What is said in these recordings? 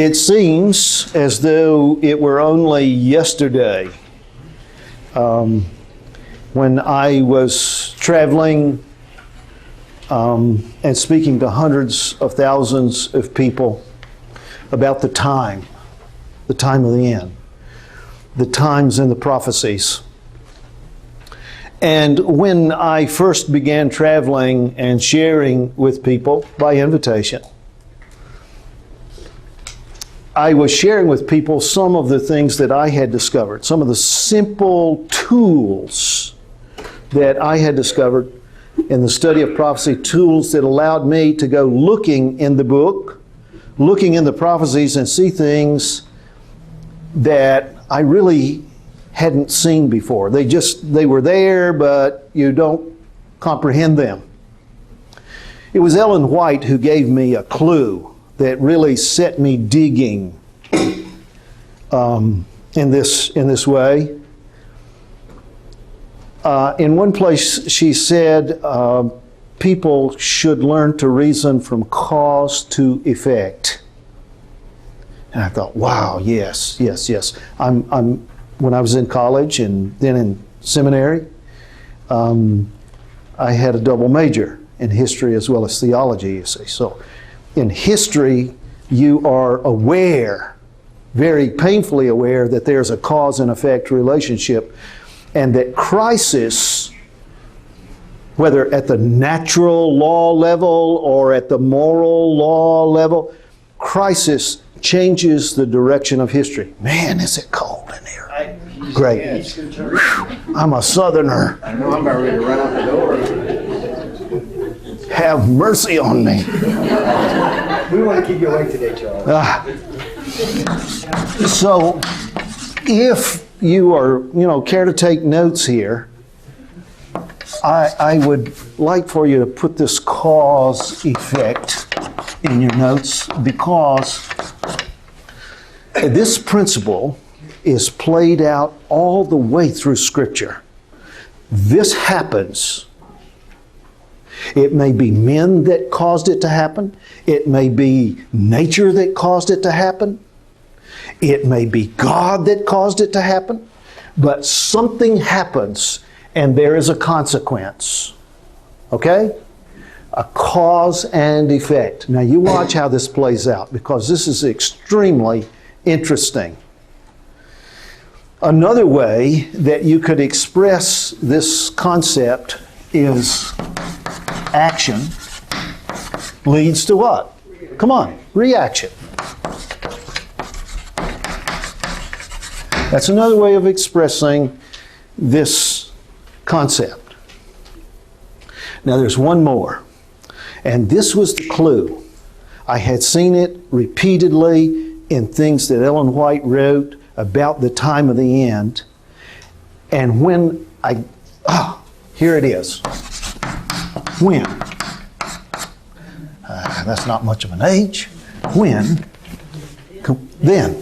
It seems as though it were only yesterday when I was traveling and speaking to hundreds of thousands of people about the time of the end, the times in the prophecies. And when I first began traveling and sharing with people by invitation, I was sharing with people some of the things that I had discovered, some of the simple tools that I had discovered in the study of prophecy, tools that allowed me to go looking in the book, looking in the prophecies and see things that I really hadn't seen before. They were there, but you don't comprehend them. It was Ellen White who gave me a clue that really set me digging in this way. In one place she said, people should learn to reason from cause to effect. And I thought, wow, yes. When I was in college and then in seminary, I had a double major in history as well as theology, you see. So in history, you are aware, very painfully aware, that there's a cause and effect relationship, and that crisis, whether at the natural law level or at the moral law level, crisis changes the direction of history. Man, is it cold in here. Great. Whew, I'm a southerner. I know I'm about ready to run out the door. Have mercy on me. We want to keep you awake today, Charles. So, if you are, care to take notes here, I would like for you to put this cause effect in your notes, because this principle is played out all the way through Scripture. This happens. It may be men that caused it to happen. It may be nature that caused it to happen. It may be God that caused it to happen. But something happens and there is a consequence. Okay? A cause and effect. Now you watch how this plays out, because this is extremely interesting. Another way that you could express this concept is action leads to what? Come on, reaction. That's another way of expressing this concept. Now there's one more, and this was the clue. I had seen it repeatedly in things that Ellen White wrote about the time of the end, and when here it is. When? That's not much of an age. When? Then.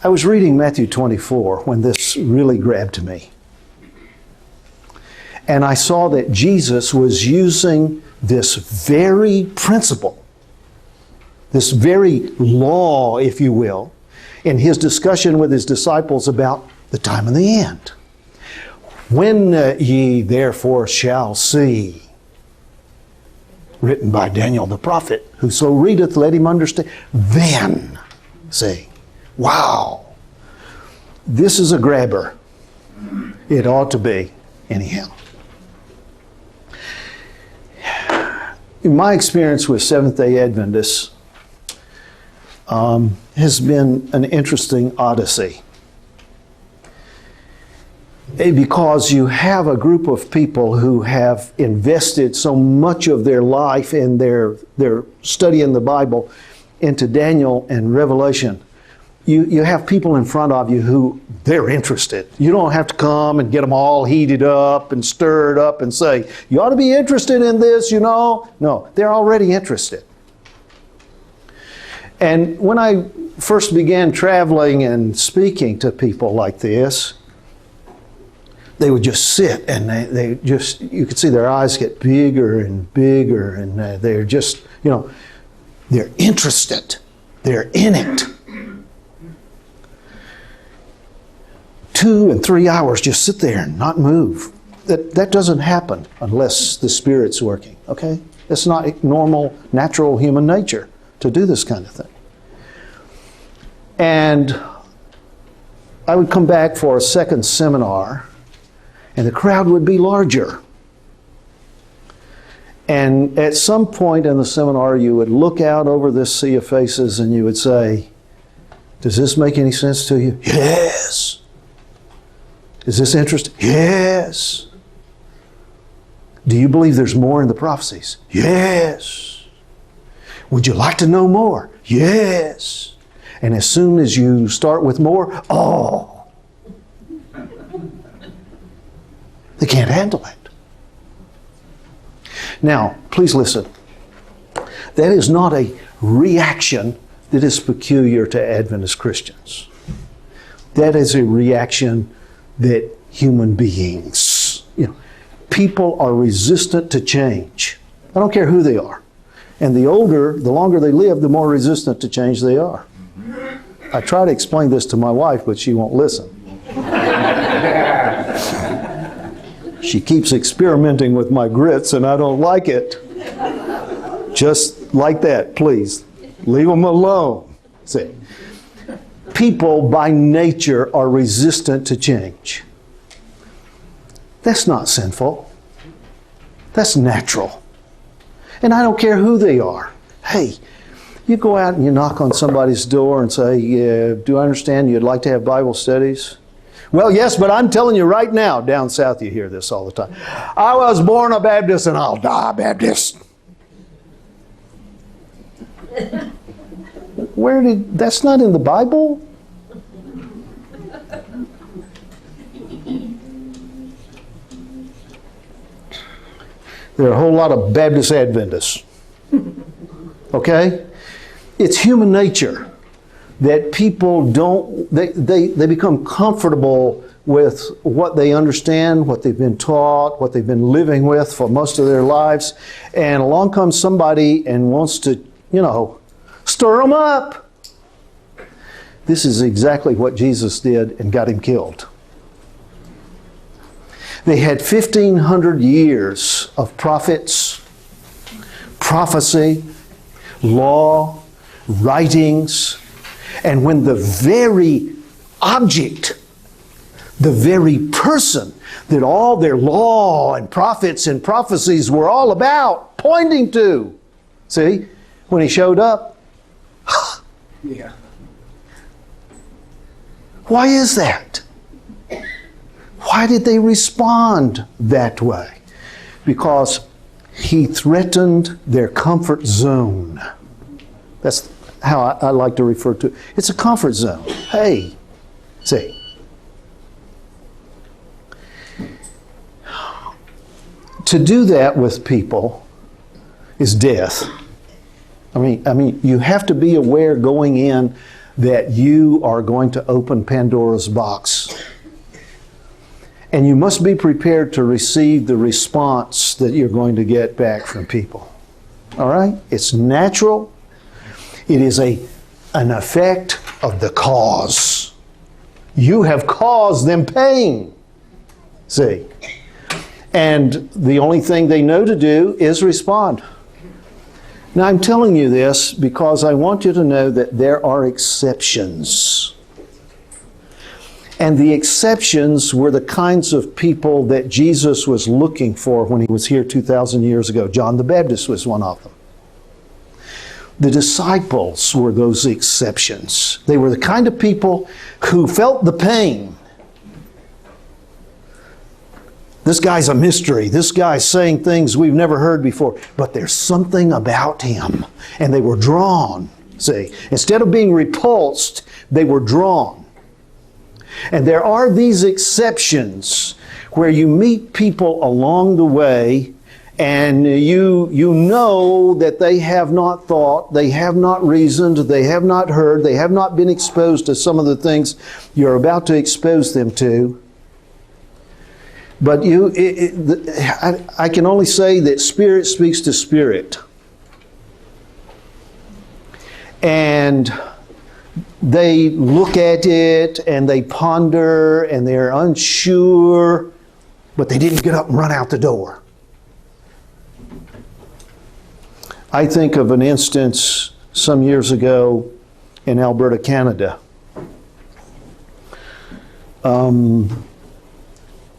I was reading Matthew 24 when this really grabbed me. And I saw that Jesus was using this very principle, this very law, if you will, in his discussion with his disciples about the time of the end. When ye therefore shall see, written by Daniel the prophet, whoso readeth, let him understand. Then, see, wow, this is a grabber. It ought to be, anyhow. In my experience with Seventh-day Adventists has been an interesting odyssey. Because you have a group of people who have invested so much of their life in their study in the Bible into Daniel and Revelation. You have people in front of you who they're interested. You don't have to come and get them all heated up and stirred up and say, you ought to be interested in this, No, they're already interested. And when I first began traveling and speaking to people like this, they would just sit and you could see their eyes get bigger and bigger, and they're just, They're interested. They're in it. 2 and 3 hours, just sit there and not move. That doesn't happen unless the Spirit's working, okay? It's not normal, natural human nature to do this kind of thing. And I would come back for a second seminar, and the crowd would be larger. And at some point in the seminar, you would look out over this sea of faces and you would say, does this make any sense to you? Yes. Is this interesting? Yes. Do you believe there's more in the prophecies? Yes. Would you like to know more? Yes. And as soon as you start with more, oh, they can't handle it. Now, please listen. That is not a reaction that is peculiar to Adventist Christians. That is a reaction that human beings, people are resistant to change. I don't care who they are. And the longer they live, the more resistant to change they are. I try to explain this to my wife, but she won't listen. She keeps experimenting with my grits, and I don't like it. Just like that, please. Leave them alone. See, people by nature are resistant to change. That's not sinful. That's natural. And I don't care who they are. Hey, you go out and you knock on somebody's door and say, do I understand you'd like to have Bible studies? Well, yes, but I'm telling you right now, down south you hear this all the time. I was born a Baptist and I'll die a Baptist. That's not in the Bible? There are a whole lot of Baptist Adventists. Okay? It's human nature that people they become comfortable with what they understand, what they've been taught, what they've been living with for most of their lives. And along comes somebody and wants to, stir them up. This is exactly what Jesus did and got him killed. They had 1,500 years of prophets, prophecy, law, writings, and when the very object, the very person that all their law and prophets and prophecies were all about, pointing to, see, when he showed up, Yeah. why is that? Why did they respond that way? Because he threatened their comfort zone. That's how I like to refer to it. It's a comfort zone. Hey, see. To do that with people is death. I mean, you have to be aware going in that you are going to open Pandora's box. And you must be prepared to receive the response that you're going to get back from people. All right? It's natural. It is an effect of the cause. You have caused them pain. See? And the only thing they know to do is respond. Now, I'm telling you this because I want you to know that there are exceptions. And the exceptions were the kinds of people that Jesus was looking for when he was here 2,000 years ago. John the Baptist was one of them. The disciples were those exceptions. They were the kind of people who felt the pain. This guy's a mystery. This guy's saying things we've never heard before. But there's something about him. And they were drawn. See, instead of being repulsed, they were drawn. And there are these exceptions where you meet people along the way and you know that they have not thought, they have not reasoned, they have not heard, they have not been exposed to some of the things you're about to expose them to. But I can only say that spirit speaks to spirit. And they look at it and they ponder and they're unsure, but they didn't get up and run out the door. I think of an instance some years ago in Alberta, Canada.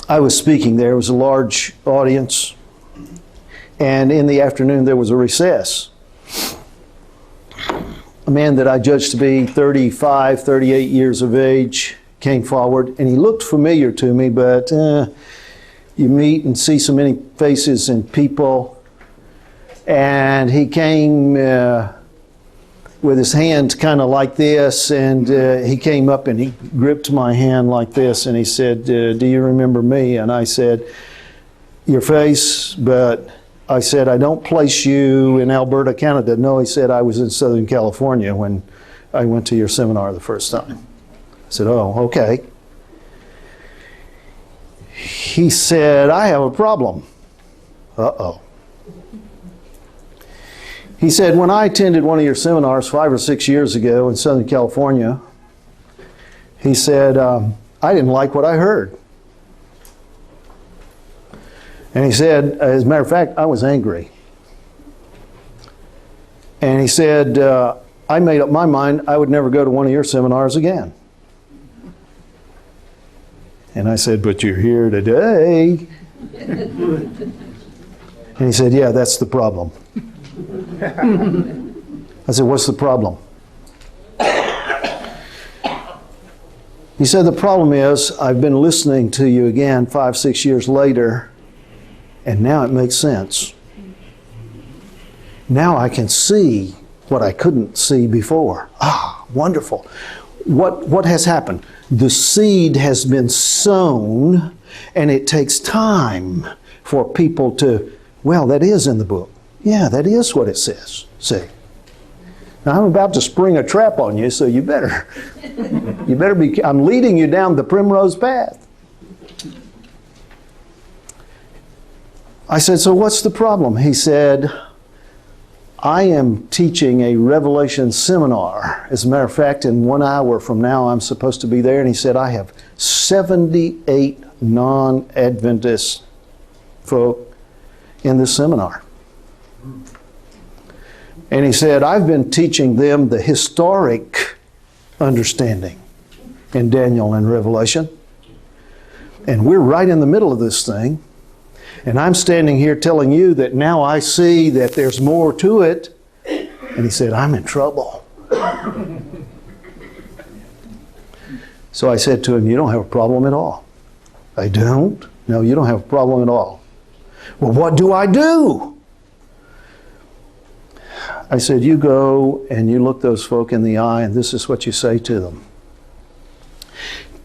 I was speaking there. It was a large audience. And in the afternoon, there was a recess. A man that I judged to be 35, 38 years of age came forward, and he looked familiar to me, but you meet and see so many faces and people. And he came with his hands kind of like this, and he came up and he gripped my hand like this, and he said, do you remember me? And I said, your face, but I said, I don't place you in Alberta, Canada. No, he said, I was in Southern California when I went to your seminar the first time. I said, oh, okay. He said, I have a problem. Uh-oh. He said, when I attended one of your seminars 5 or 6 years ago in Southern California, he said, I didn't like what I heard. And he said, as a matter of fact, I was angry. And he said, I made up my mind I would never go to one of your seminars again. And I said, but you're here today. And he said, yeah, that's the problem. I said, what's the problem? He said, the problem is I've been listening to you again 5, 6 years later, and now it makes sense. Now I can see what I couldn't see before. Ah, wonderful. What has happened? The seed has been sown, and it takes time for people to, well, that is in the book. Yeah, that is what it says. See. Now I'm about to spring a trap on you, so you better be, I'm leading you down the primrose path. I said, so what's the problem? He said, I am teaching a Revelation seminar. As a matter of fact, in 1 hour from now, I'm supposed to be there. And he said, I have 78 non-Adventist folk in this seminar. And he said, I've been teaching them the historic understanding in Daniel and Revelation. And we're right in the middle of this thing. And I'm standing here telling you that now I see that there's more to it. And he said, I'm in trouble. So I said to him, you don't have a problem at all. I don't? No, you don't have a problem at all. Well, what do I do? I said, you go and you look those folk in the eye, and this is what you say to them.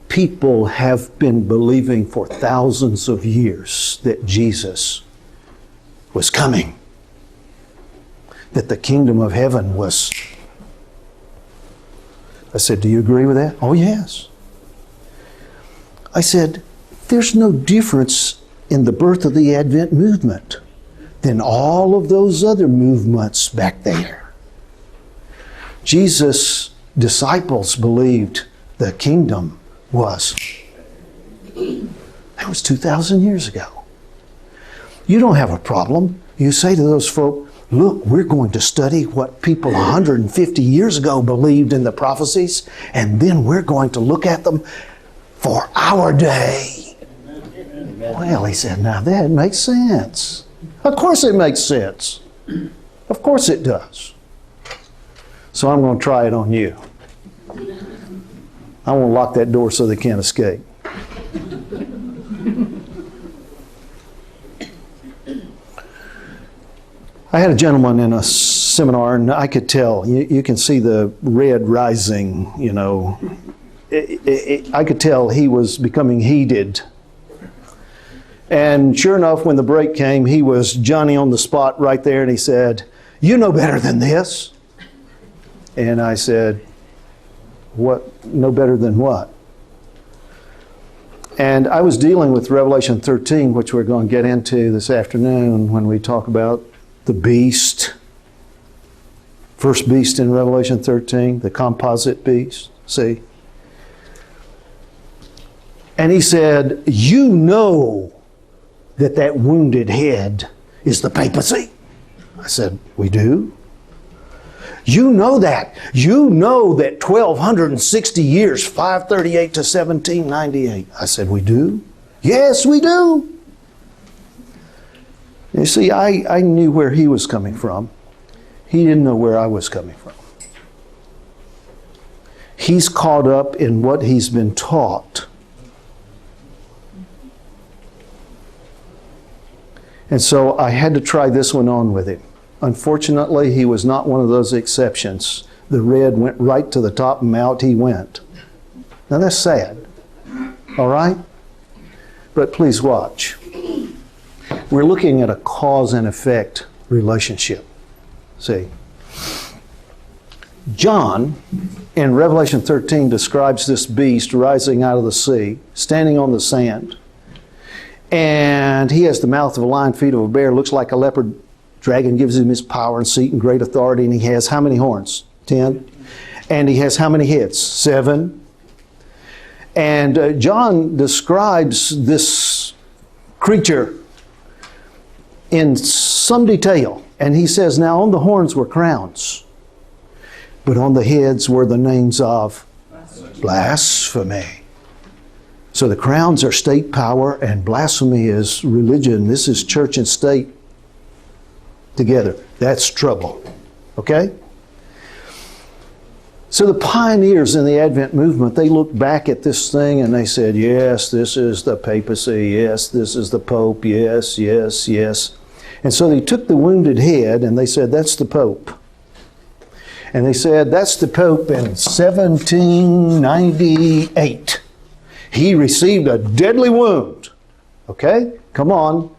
People have been believing for thousands of years that Jesus was coming, that the kingdom of heaven was. I said, do you agree with that? Oh, yes. I said, there's no difference in the birth of the Advent movement than all of those other movements back there. Jesus' disciples believed the kingdom was. That was 2,000 years ago. You don't have a problem. You say to those folk, look, we're going to study what people 150 years ago believed in the prophecies, and then we're going to look at them for our day. Well, he said, now that makes sense. Of course it makes sense. Of course it does. So I'm going to try it on you. I want to lock that door so they can't escape. I had a gentleman in a seminar, and I could tell, you can see the red rising, you know. I could tell he was becoming heated. And sure enough, when the break came, he was Johnny on the spot right there, and he said, you know better than this. And I said, what? No better than what? And I was dealing with Revelation 13, which we're going to get into this afternoon when we talk about the beast First beast in Revelation 13, the composite beast. See? And he said, you know that that wounded head is the papacy. I said, we do. You know that. You know that 1260 years, 538 to 1798. I said, we do. Yes, we do. You see, I knew where he was coming from. He didn't know where I was coming from. He's caught up in what he's been taught. And so I had to try this one on with him. Unfortunately, he was not one of those exceptions. The red went right to the top and out he went. Now that's sad. All right? But please watch. We're looking at a cause and effect relationship. See? John, in Revelation 13, describes this beast rising out of the sea, standing on the sand. And he has the mouth of a lion, feet of a bear, looks like a leopard. Dragon gives him his power and seat and great authority. And he has how many horns? 10. And he has how many heads? 7. And John describes this creature in some detail. And he says, now on the horns were crowns, but on the heads were the names of blasphemy. So the crowns are state power and blasphemy is religion. This is church and state together. That's trouble. Okay? So the pioneers in the Advent movement, they looked back at this thing and they said, yes, this is the papacy. Yes, this is the Pope. Yes, yes, yes. And so they took the wounded head and they said, that's the Pope. And they said, that's the Pope in 1798. He received a deadly wound. Okay? Come on.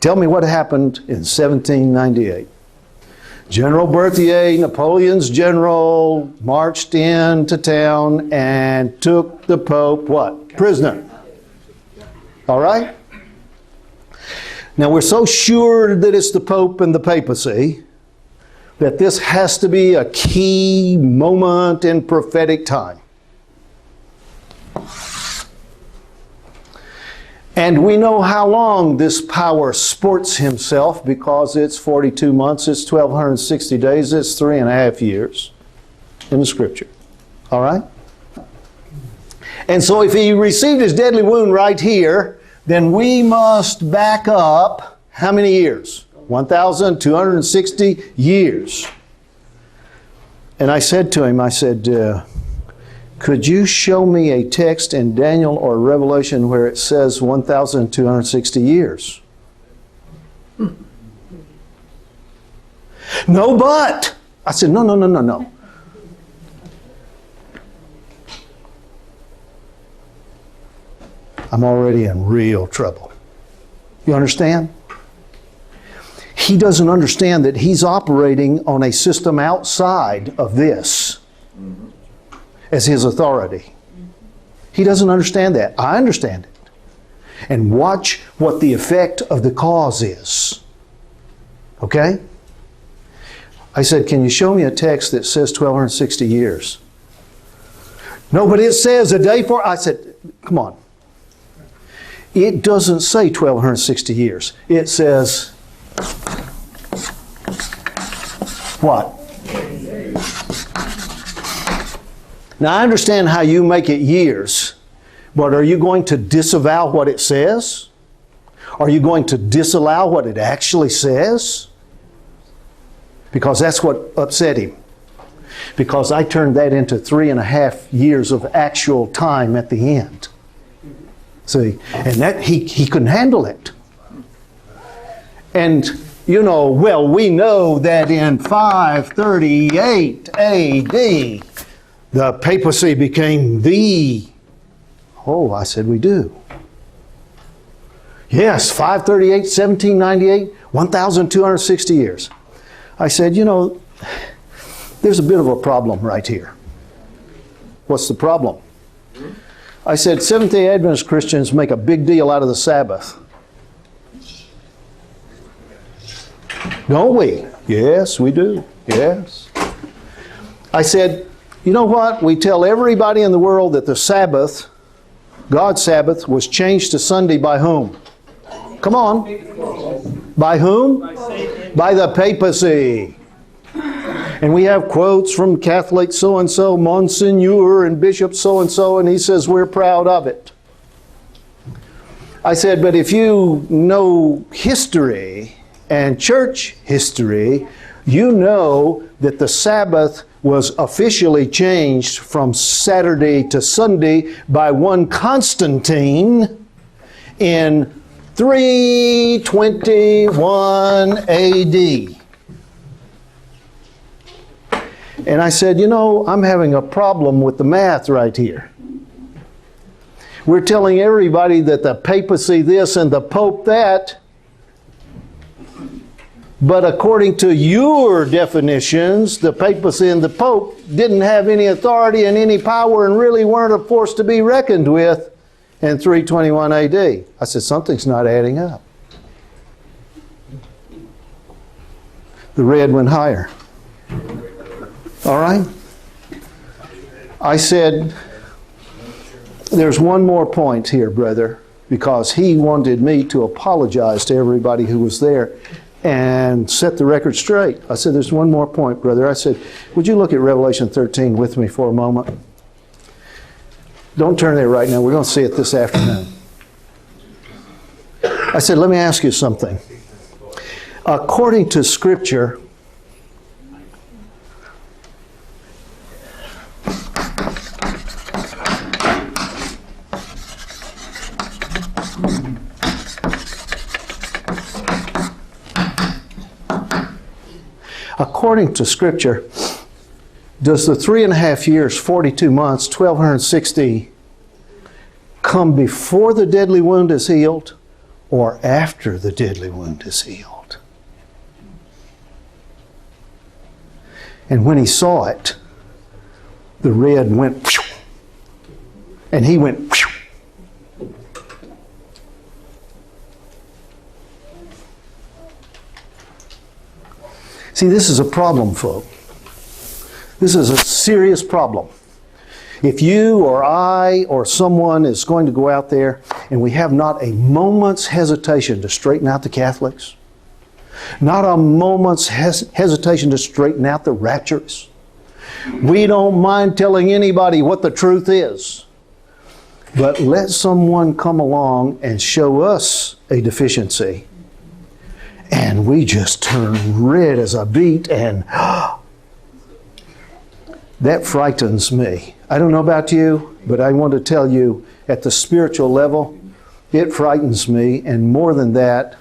Tell me what happened in 1798. General Berthier, Napoleon's general, marched into town and took the Pope, what? Prisoner. All right? Now we're so sure that it's the Pope and the papacy that this has to be a key moment in prophetic time. And we know how long this power sports himself because it's 42 months, it's 1,260 days, it's 3.5 years in the Scripture. All right? And so if he received his deadly wound right here, then we must back up how many years? 1,260 years. And I said to him, I said, could you show me a text in Daniel or Revelation where it says 1,260 years? No, but. I said, no. I'm already in real trouble. You understand? He doesn't understand that he's operating on a system outside of this as his authority. He doesn't understand that. I understand it. And watch what the effect of the cause is. Okay? I said, can you show me a text that says 1,260 years? No, but it says a day for... I said, come on. It doesn't say 1,260 years. It says... what? Now, I understand how you make it years, but are you going to disavow what it says? Are you going to disallow what it actually says? Because that's what upset him. Because I turned that into 3.5 years of actual time at the end. See? And that he couldn't handle it. And, you know, well, we know that in 538 A.D., the papacy became the... Oh, I said, we do. Yes, 538, 1798, 1,260 years. I said, you know, there's a bit of a problem right here. What's the problem? I said, Seventh-day Adventist Christians make a big deal out of the Sabbath. Don't we? Yes, we do. Yes. I said, you know what? We tell everybody in the world that the Sabbath, God's Sabbath, was changed to Sunday by whom? Come on. By whom? By the papacy. And we have quotes from Catholic so-and-so, Monsignor and Bishop so-and-so, and he says we're proud of it. I said, but if you know history and church history, you know that the Sabbath was officially changed from Saturday to Sunday by one Constantine in 321 AD. And I said, you know, I'm having a problem with the math right here. We're telling everybody that the papacy this and the Pope that. But according to your definitions, the papacy and the Pope didn't have any authority and any power and really weren't a force to be reckoned with in 321 AD. I said, something's not adding up. The red went higher. All right? I said, there's one more point here, brother, because he wanted me to apologize to everybody who was there and set the record straight. I said, there's one more point, brother. I said, would you look at Revelation 13 with me for a moment? Don't turn there right now. We're going to see it this afternoon. I said, let me ask you something. According to Scripture, does the 3.5 years, 42 months, 1260 come before the deadly wound is healed or after the deadly wound is healed? And when he saw it, the red went, and he went, see, this is a problem, folks. This is a serious problem. If you or I or someone is going to go out there and we have not a moment's hesitation to straighten out the Catholics, not a moment's hesitation to straighten out the rapturists, we don't mind telling anybody what the truth is. But let someone come along and show us a deficiency, and we just turn red as a beet, and that frightens me. I don't know about you, but I want to tell you, at the spiritual level, it frightens me, and more than that,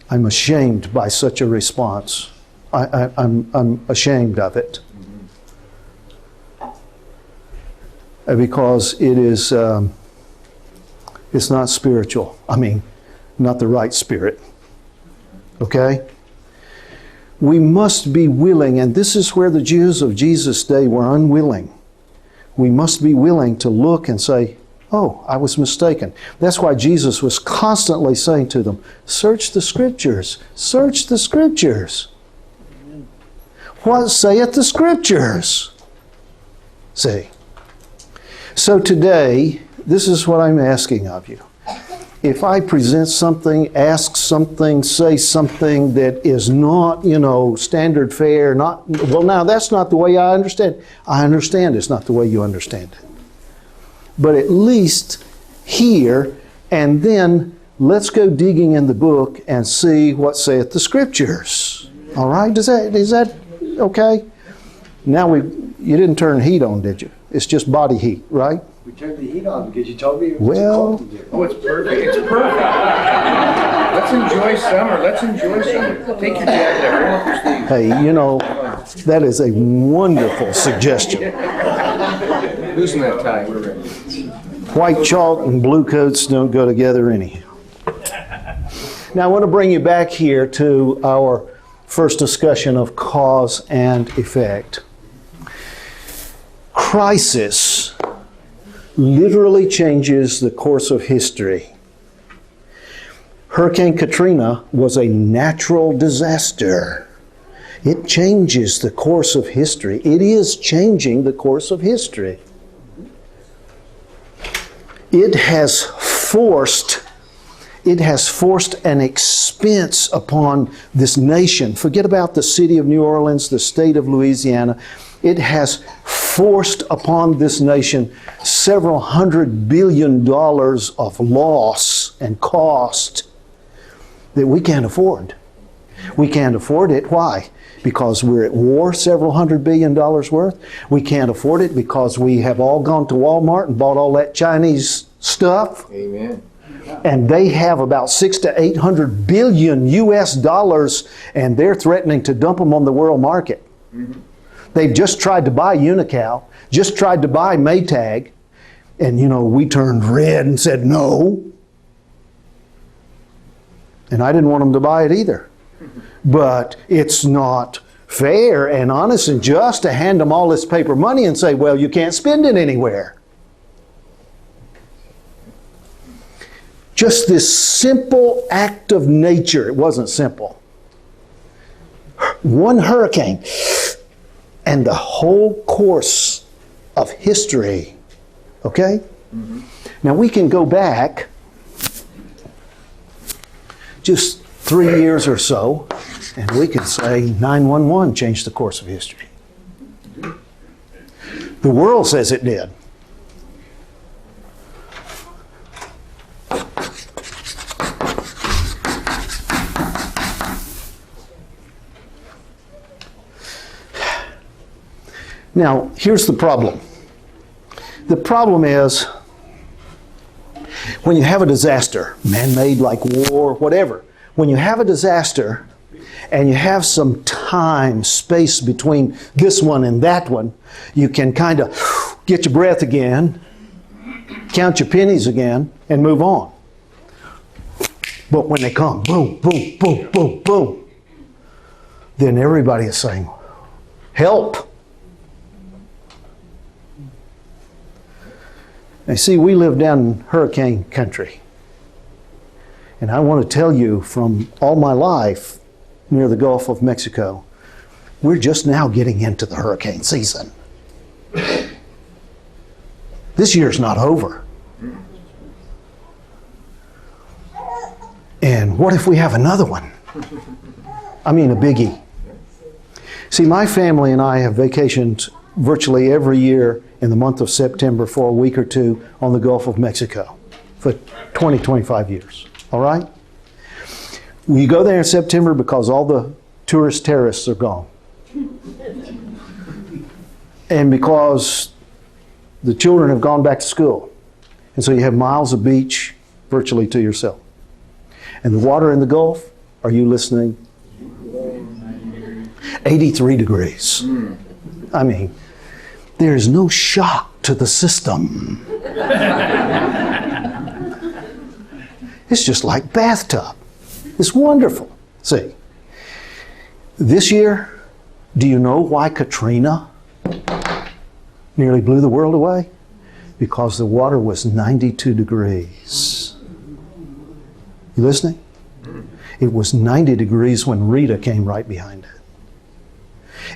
I'm ashamed by such a response. I'm ashamed of it. Because it is, it's not spiritual. I mean, not the right spirit. Okay? We must be willing, and this is where the Jews of Jesus' day were unwilling. We must be willing to look and say, oh, I was mistaken. That's why Jesus was constantly saying to them, search the Scriptures, search the Scriptures. What saith the Scriptures? See. So today, this is what I'm asking of you. If I present something, ask something, say something that is not, standard fare, now that's not the way I understand it. I understand it's not the way you understand it. But at least hear, and then let's go digging in the book and see what saith the Scriptures. All right? Is that okay? Now you didn't turn heat on, did you? It's just body heat, right? We turned the heat on because you told me it was Well, cold to do. Oh, it's perfect. It's perfect. Let's enjoy summer. Let's enjoy summer. Take your jacket off. Roll up your sleeves. hey, that is a wonderful suggestion. Loosen that tie. We're ready. White chalk and blue coats don't go together anyhow. Now I want to bring you back here to our first discussion of cause and effect. Crisis literally changes the course of history. Hurricane Katrina was a natural disaster. It changes the course of history. It is changing the course of history. It has forced an expense upon this nation. Forget about the city of New Orleans, the state of Louisiana. It has forced upon this nation several $100 billion of loss and cost that we can't afford. We can't afford it. Why? Because we're at war, several $100 billion worth. We can't afford it because we have all gone to Walmart and bought all that Chinese stuff. Amen. And they have about 600 to 800 billion US dollars, and they're threatening to dump them on the world market. Mm-hmm. They've just tried to buy Unocal, just tried to buy Maytag, and we turned red and said no. And I didn't want them to buy it either. But it's not fair and honest and just to hand them all this paper money and say, well, you can't spend it anywhere. Just this simple act of nature. It wasn't simple. One hurricane and the whole course of history. Okay? Mm-hmm. Now we can go back just 3 years or so, and we could say 9/11 changed the course of history. The world says it did. Now, here's the problem. The problem is when you have a disaster, man-made like war, whatever, when you have a disaster and you have some time, space between this one and that one, you can kind of get your breath again, count your pennies again, and move on. But when they come, boom, boom, boom, boom, boom, then everybody is saying, help. Now, see, we live down in hurricane country. And I want to tell you from all my life near the Gulf of Mexico, we're just now getting into the hurricane season. This year's not over. And what if we have another one? I mean, a biggie. See, my family and I have vacationed virtually every year in the month of September for a week or two on the Gulf of Mexico for 20, 25 years. All right? We go there in September because all the tourist terrorists are gone. And because the children have gone back to school. And so you have miles of beach virtually to yourself. And the water in the Gulf, are you listening? 83 degrees. I mean, there's no shock to the system. It's just like bathtub. It's wonderful. See, this year, do you know why Katrina nearly blew the world away? Because the water was 92 degrees. You listening? It was 90 degrees when Rita came right behind it.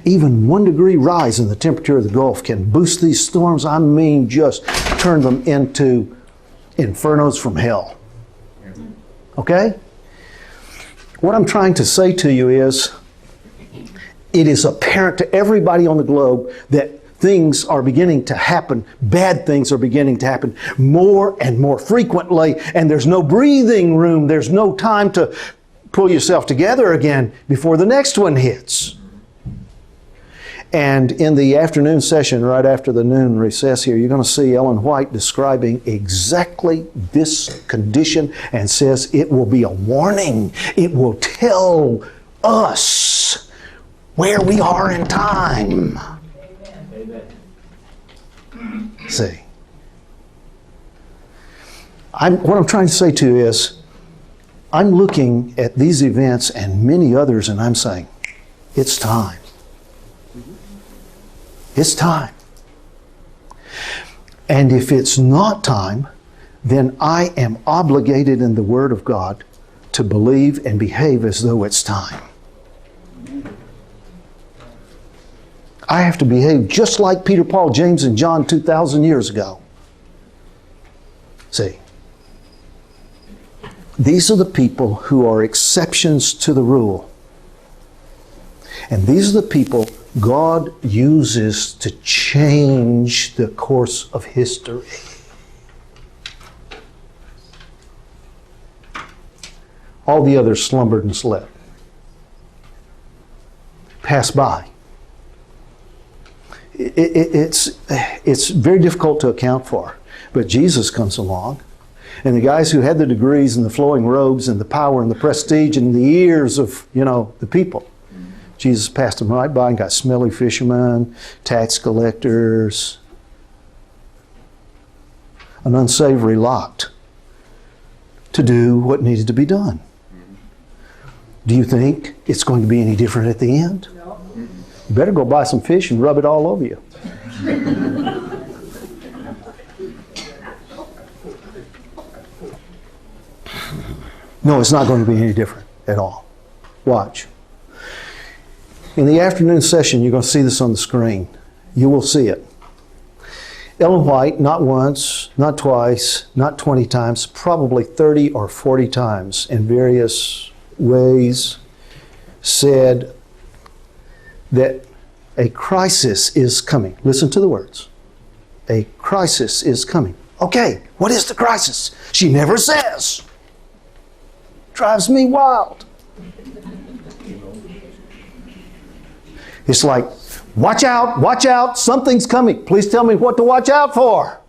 Even 1 degree rise in the temperature of the Gulf can boost these storms. I mean, just turn them into infernos from hell. Okay? What I'm trying to say to you is, it is apparent to everybody on the globe that things are beginning to happen, bad things are beginning to happen more and more frequently, and there's no breathing room, there's no time to pull yourself together again before the next one hits. And in the afternoon session, right after the noon recess here, you're going to see Ellen White describing exactly this condition and says it will be a warning. It will tell us where we are in time. See, what I'm trying to say to you is, I'm looking at these events and many others and I'm saying, it's time. It's time. And if it's not time, then I am obligated in the Word of God to believe and behave as though it's time. I have to behave just like Peter, Paul, James, and John 2,000 years ago. See, these are the people who are exceptions to the rule. And these are the people God uses to change the course of history. All the others slumbered and slept. Passed by. It's very difficult to account for. But Jesus comes along, and the guys who had the degrees and the flowing robes and the power and the prestige and the ears of, the people, Jesus passed them right by and got smelly fishermen, tax collectors, an unsavory lot to do what needed to be done. Do you think it's going to be any different at the end? No. You better go buy some fish and rub it all over you. No, it's not going to be any different at all. Watch. In the afternoon session, you're going to see this on the screen. You will see it. Ellen White, not once, not twice, not 20 times, probably 30 or 40 times in various ways, said that a crisis is coming. Listen to the words. A crisis is coming. Okay, what is the crisis? She never says. Drives me wild. It's like, watch out, something's coming. Please tell me what to watch out for.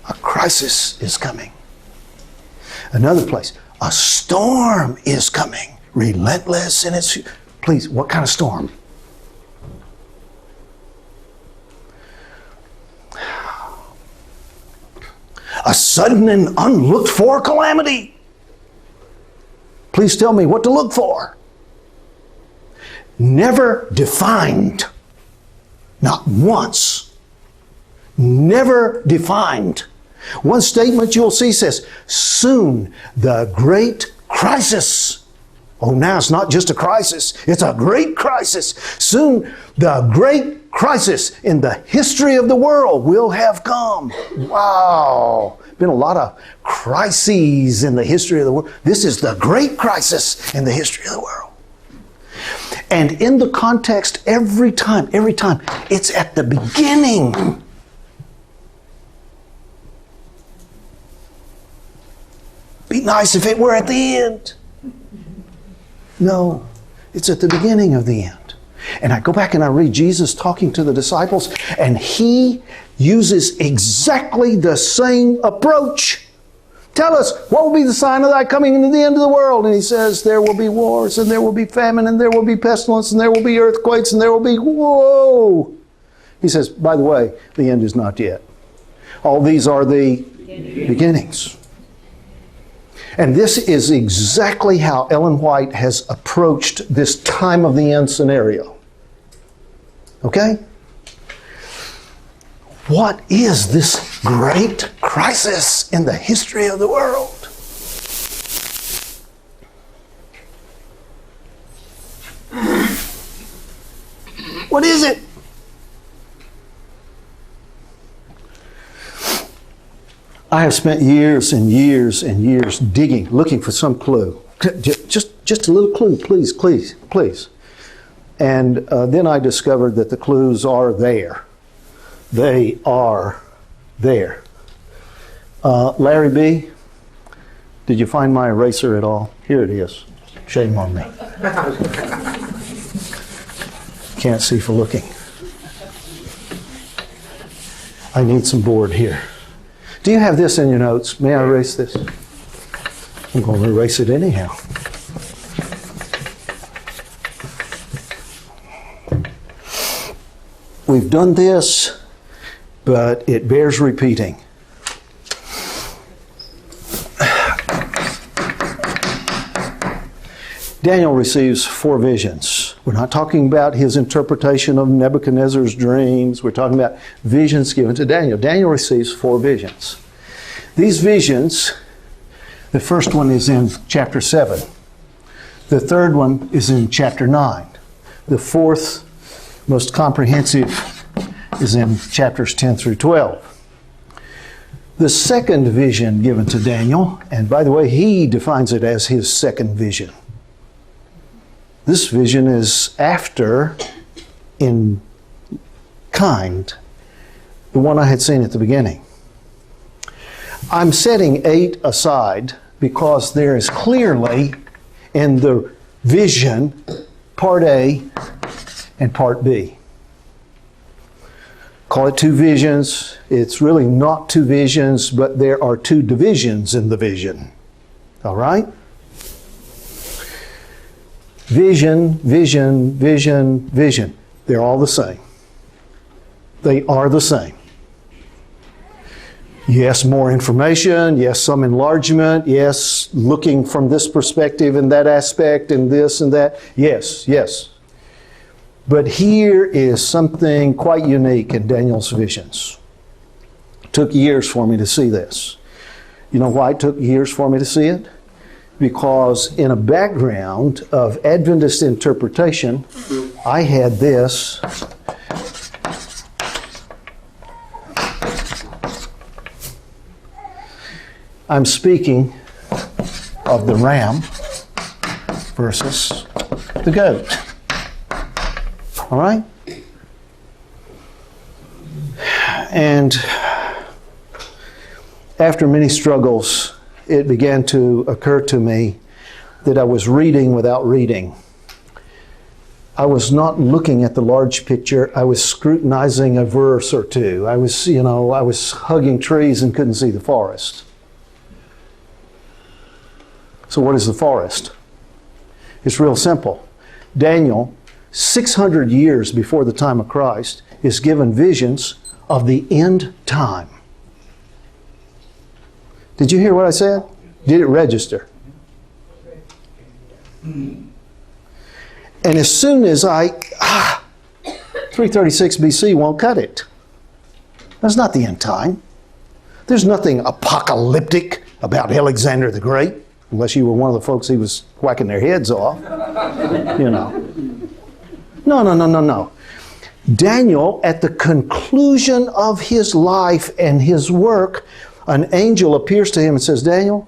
A crisis is coming. Another place, a storm is coming. Relentless in its... Please, what kind of storm? A sudden and unlooked for calamity. Please tell me what to look for. Never defined. Not once. Never defined. One statement you'll see says, soon the great crisis. Oh, now it's not just a crisis, it's a great crisis. Soon the great crisis in the history of the world will have come. Wow. Been a lot of crises in the history of the world. This is the great crisis in the history of the world. And in the context, every time, it's at the beginning. Be nice if it were at the end. No, it's at the beginning of the end. And I go back and I read Jesus talking to the disciples, and he uses exactly the same approach. Tell us, what will be the sign of thy coming into the end of the world? And he says, there will be wars, and there will be famine, and there will be pestilence, and there will be earthquakes, and there will be, whoa! He says, by the way, the end is not yet. All these are the beginnings. And this is exactly how Ellen White has approached this time of the end scenario. Okay? What is this great crisis in the history of the world? What is it? I have spent years and years and years digging, looking for some clue. Just a little clue, please. And then I discovered that the clues are there. They are there. Larry B., did you find my eraser at all? Here it is. Shame on me. Can't see for looking. I need some board here. Do you have this in your notes? May I erase this? I'm going to erase it anyhow. We've done this, but it bears repeating. Daniel receives 4 visions. We're not talking about his interpretation of Nebuchadnezzar's dreams. We're talking about visions given to Daniel. Daniel receives 4 visions. These visions, the first one is in chapter 7. The third one is in chapter 9. The fourth, most comprehensive, is in chapters 10 through 12. The second vision given to Daniel, and by the way, he defines it as his second vision. This vision is after, in kind, the one I had seen at the beginning. I'm setting 8 aside because there is clearly in the vision part A and part B. Call it 2 visions. It's really not 2 visions, but there are 2 divisions in the vision. All right? Vision, vision, vision, vision. They're all the same. They are the same. Yes, more information. Yes, some enlargement. Yes, looking from this perspective and that aspect and this and that. Yes, yes. But here is something quite unique in Daniel's visions. It took years for me to see this. You know why it took years for me to see it? Because in a background of Adventist interpretation, I had this. I'm speaking of the ram versus the goat. All right? And after many struggles, it began to occur to me that I was reading without reading. I was not looking at the large picture. I was scrutinizing a verse or two. I was hugging trees and couldn't see the forest. So what is the forest? It's real simple. Daniel, 600 years before the time of Christ, is given visions of the end time. Did you hear what I said? Did it register? And as soon as 336 BC won't cut it. That's not the end time. There's nothing apocalyptic about Alexander the Great, unless you were one of the folks he was whacking their heads off. You know. No. Daniel, at the conclusion of his life and his work, an angel appears to him and says, Daniel,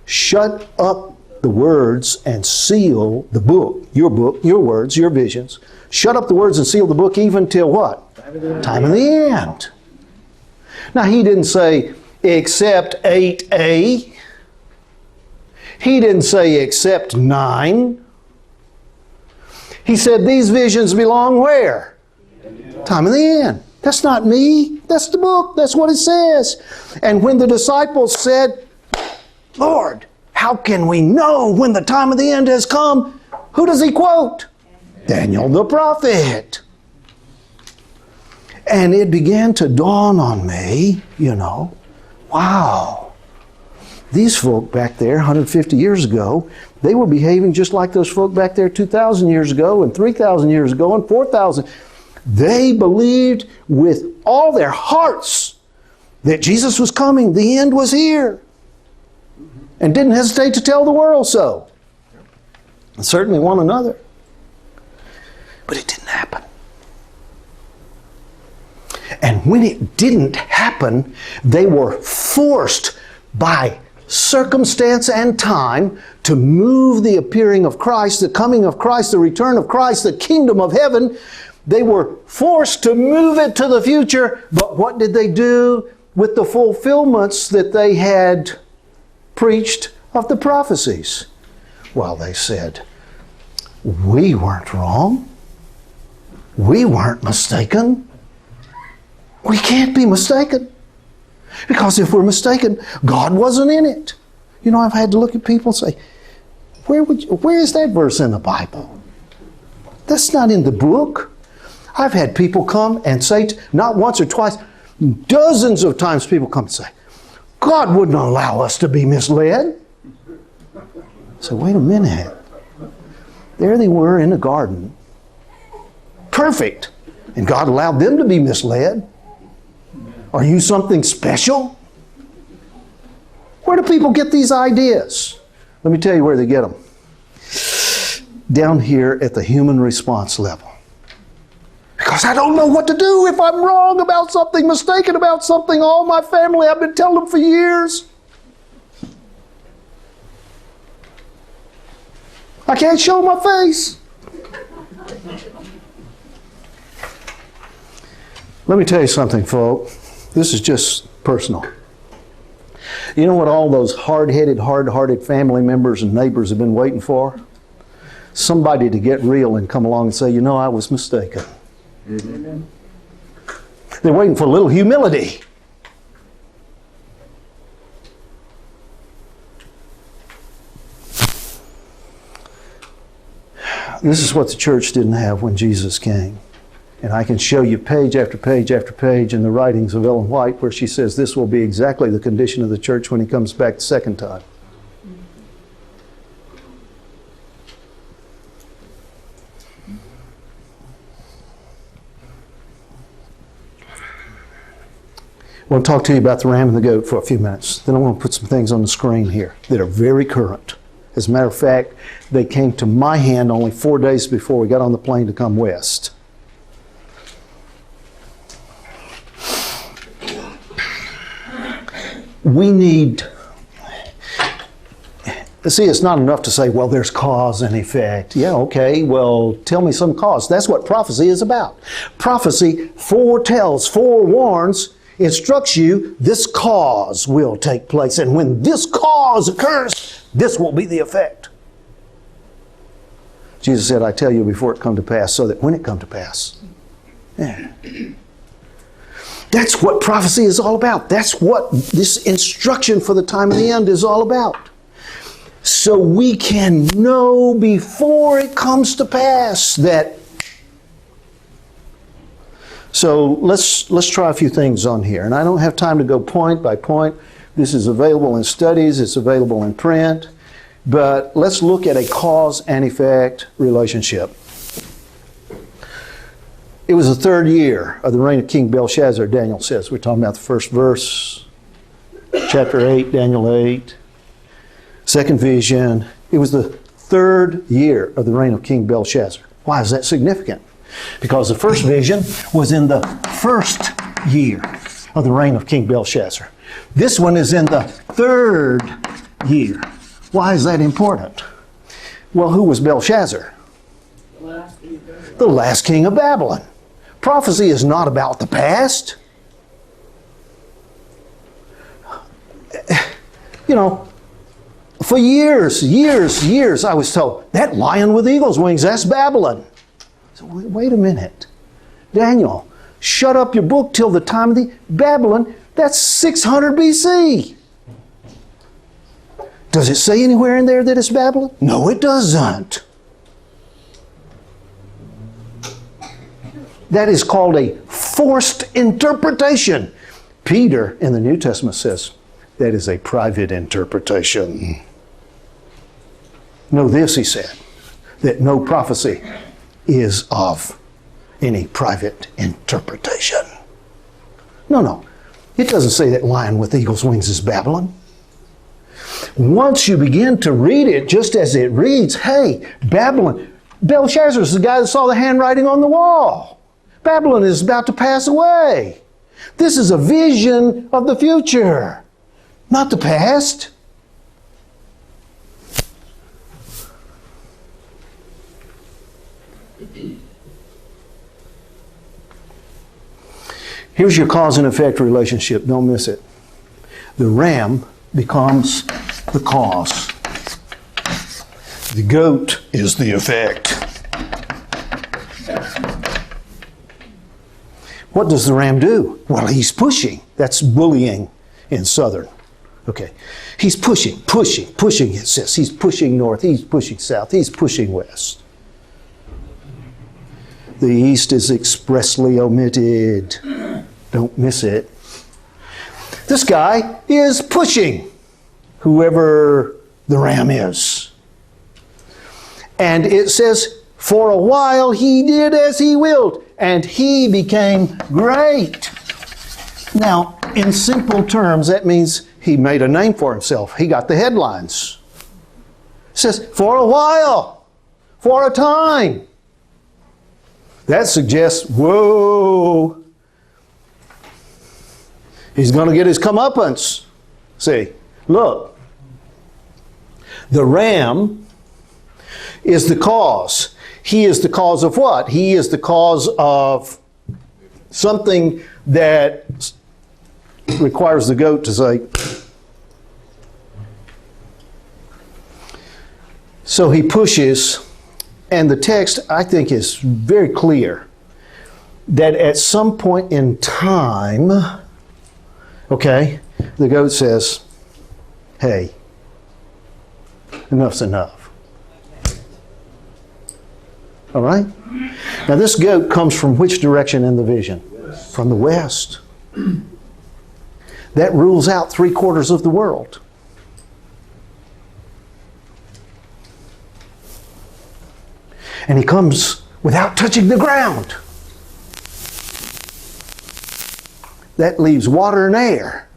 shut up the words and seal the book, your words, your visions. Shut up the words and seal the book even till what? Time of the end. Now, he didn't say, except 8a. He didn't say, except 9. He said, these visions belong where? Time of the end. That's not me. That's the book. That's what it says. And when the disciples said, Lord, how can we know when the time of the end has come? Who does he quote? Daniel the prophet. And it began to dawn on me, wow. These folk back there 150 years ago, they were behaving just like those folk back there 2,000 years ago and 3,000 years ago and 4,000. They believed with all their hearts that Jesus was coming. The end was here. And didn't hesitate to tell the world so. And certainly one another. But it didn't happen. And when it didn't happen, they were forced by circumstance and time to move the appearing of Christ, the coming of Christ, the return of Christ, the kingdom of heaven. They were forced to move it to the future. But what did they do with the fulfillments that they had preached of the prophecies? Well, they said, we weren't wrong. We weren't mistaken. We can't be mistaken. Because if we're mistaken, God wasn't in it. I've had to look at people and say, where is that verse in the Bible? That's not in the book. I've had people come and say, not once or twice, dozens of times people come and say, God wouldn't allow us to be misled. So wait a minute. There they were in the garden. Perfect. And God allowed them to be misled. Are you something special? Where do people get these ideas? Let me tell you where they get them. down here at the human response level. Because I don't know what to do if I'm wrong about something, mistaken about something. All my family, I've been telling them for years. I can't show my face. Let me tell you something, folks. This is just personal. You know what all those hard-headed, hard-hearted family members and neighbors have been waiting for? Somebody to get real and come along and say, you know, I was mistaken. Mm-hmm. They're waiting for a little humility. This is what the church didn't have when Jesus came. And I can show you page after page after page in the writings of Ellen White where she says this will be exactly the condition of the church when he comes back the second time. I want to talk to you about the ram and the goat for a few minutes. Then I want to put some things on the screen here that are very current. As a matter of fact, they came to my hand only 4 days before we got on the plane to come west. We need... See, it's not enough to say, well, there's cause and effect. Yeah, okay, well, tell me some cause. That's what prophecy is about. Prophecy foretells, forewarns, instructs you, this cause will take place. And when this cause occurs, this will be the effect. Jesus said, I tell you before it come to pass, so that when it come to pass. Yeah. That's what prophecy is all about. That's what this instruction for the time of the end is all about. So we can know before it comes to pass that. So let's try a few things on here. And I don't have time to go point by point. This is available in studies. It's available in print. But let's look at a cause and effect relationship. It was the 3rd year of the reign of King Belshazzar, Daniel says. We're talking about the first verse, chapter 8, Daniel 8. Second vision. It was the 3rd year of the reign of King Belshazzar. Why is that significant? Because the first vision was in the 1st year of the reign of King Belshazzar. This one is in the 3rd year. Why is that important? Well, who was Belshazzar? The last king of Babylon. Prophecy is not about the past. You know, for years, I was told, that lion with eagle's wings, that's Babylon. So wait a minute. Daniel, shut up your book till the time of the Babylon. That's 600 BC. Does it say anywhere in there that it's Babylon? No, it doesn't. That is called a forced interpretation. Peter in the New Testament says that is a private interpretation. Know this, he said, that no prophecy is of any private interpretation. No. It doesn't say that lion with eagle's wings is Babylon. Once you begin to read it just as it reads, hey, Babylon, Belshazzar is the guy that saw the handwriting on the wall. Babylon is about to pass away. This is a vision of the future, not the past. Here's your cause and effect relationship. Don't miss it. The ram becomes the cause. The goat is the effect. What does the ram do? Well, he's pushing. That's bullying in Southern. Okay. He's pushing, it says. He's pushing north, he's pushing south, he's pushing west. The east is expressly omitted. Don't miss it. This guy is pushing whoever the ram is. And it says, for a while he did as he willed, and he became great. Now, in simple terms, that means he made a name for himself. He got the headlines. It says, for a while. for a time. That suggests, whoa, he's going to get his comeuppance. See, look, the ram is the cause. He is the cause of what? He is the cause of something that requires the goat to say. So he pushes, and the text, I think, is very clear that at some point in time, okay, the goat says, hey, enough's enough. All right? Now this goat comes from which direction in the vision? From the west. That rules out 3/4 of the world. And he comes without touching the ground. That leaves water and air.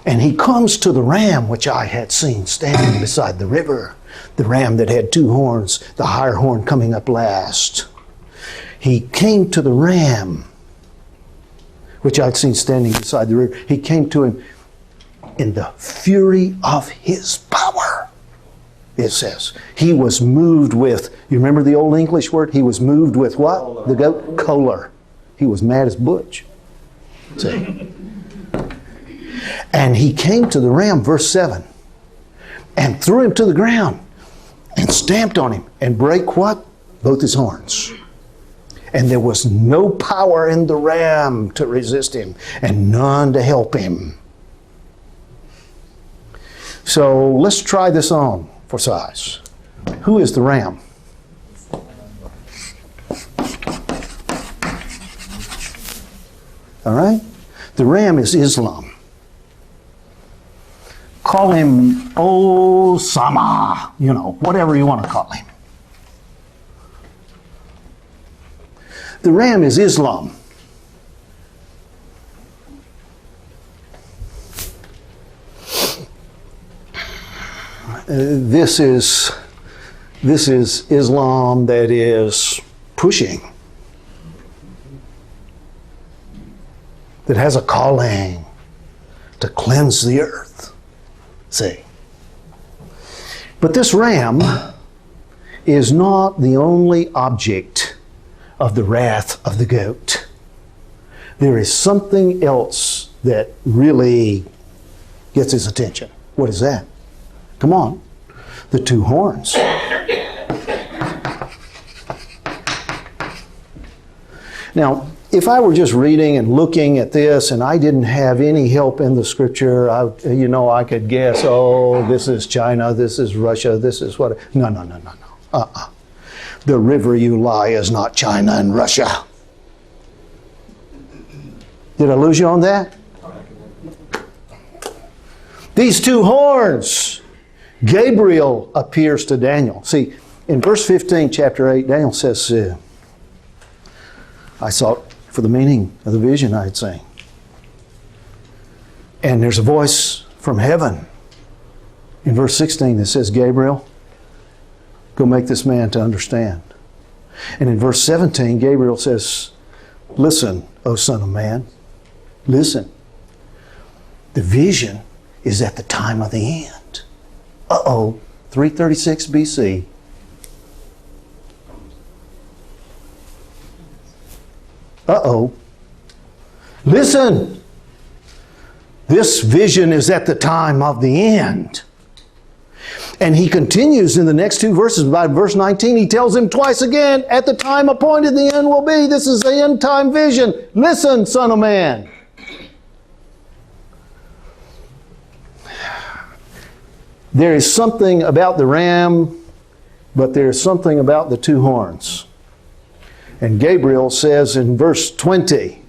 And he comes to the ram which I had seen standing beside the river. The ram that had 2 horns, the higher horn coming up last. He came to the ram which I'd seen standing beside the river. He came to him in the fury of his power. It says, he was moved with, you remember the old English word? He was moved with what? Choler. The goat? Choler. He was mad as Butch. See? And he came to the ram, verse 7, and threw him to the ground and stamped on him and brake what? Both his horns. And there was no power in the ram to resist him and none to help him. So let's try this on for size. Who is the ram? All right? The ram is Islam. Call him Osama, whatever you want to call him. The ram is Islam. This is Islam that is pushing, that has a calling to cleanse the earth. See? But this ram is not the only object of the wrath of the goat. There is something else that really gets his attention. What is that? Come on. The 2 horns. Now, if I were just reading and looking at this and I didn't have any help in the scripture, I could guess, this is China, this is Russia, this is what. No. The river you lie is not China and Russia. Did I lose you on that? These 2 horns. Gabriel appears to Daniel. See, in verse 15, chapter 8, Daniel says, I sought for the meaning of the vision I had seen. And there's a voice from heaven. In verse 16, it says, Gabriel, go make this man to understand. And in verse 17, Gabriel says, listen, O son of man, listen. The vision is at the time of the end. 336 BC. Listen. This vision is at the time of the end. And he continues in the next 2 verses. By verse 19, he tells him twice again, at the time appointed the end will be. This is the end time vision. Listen, son of man. There is something about the ram, but there's something about the 2 horns. And Gabriel says in verse 20,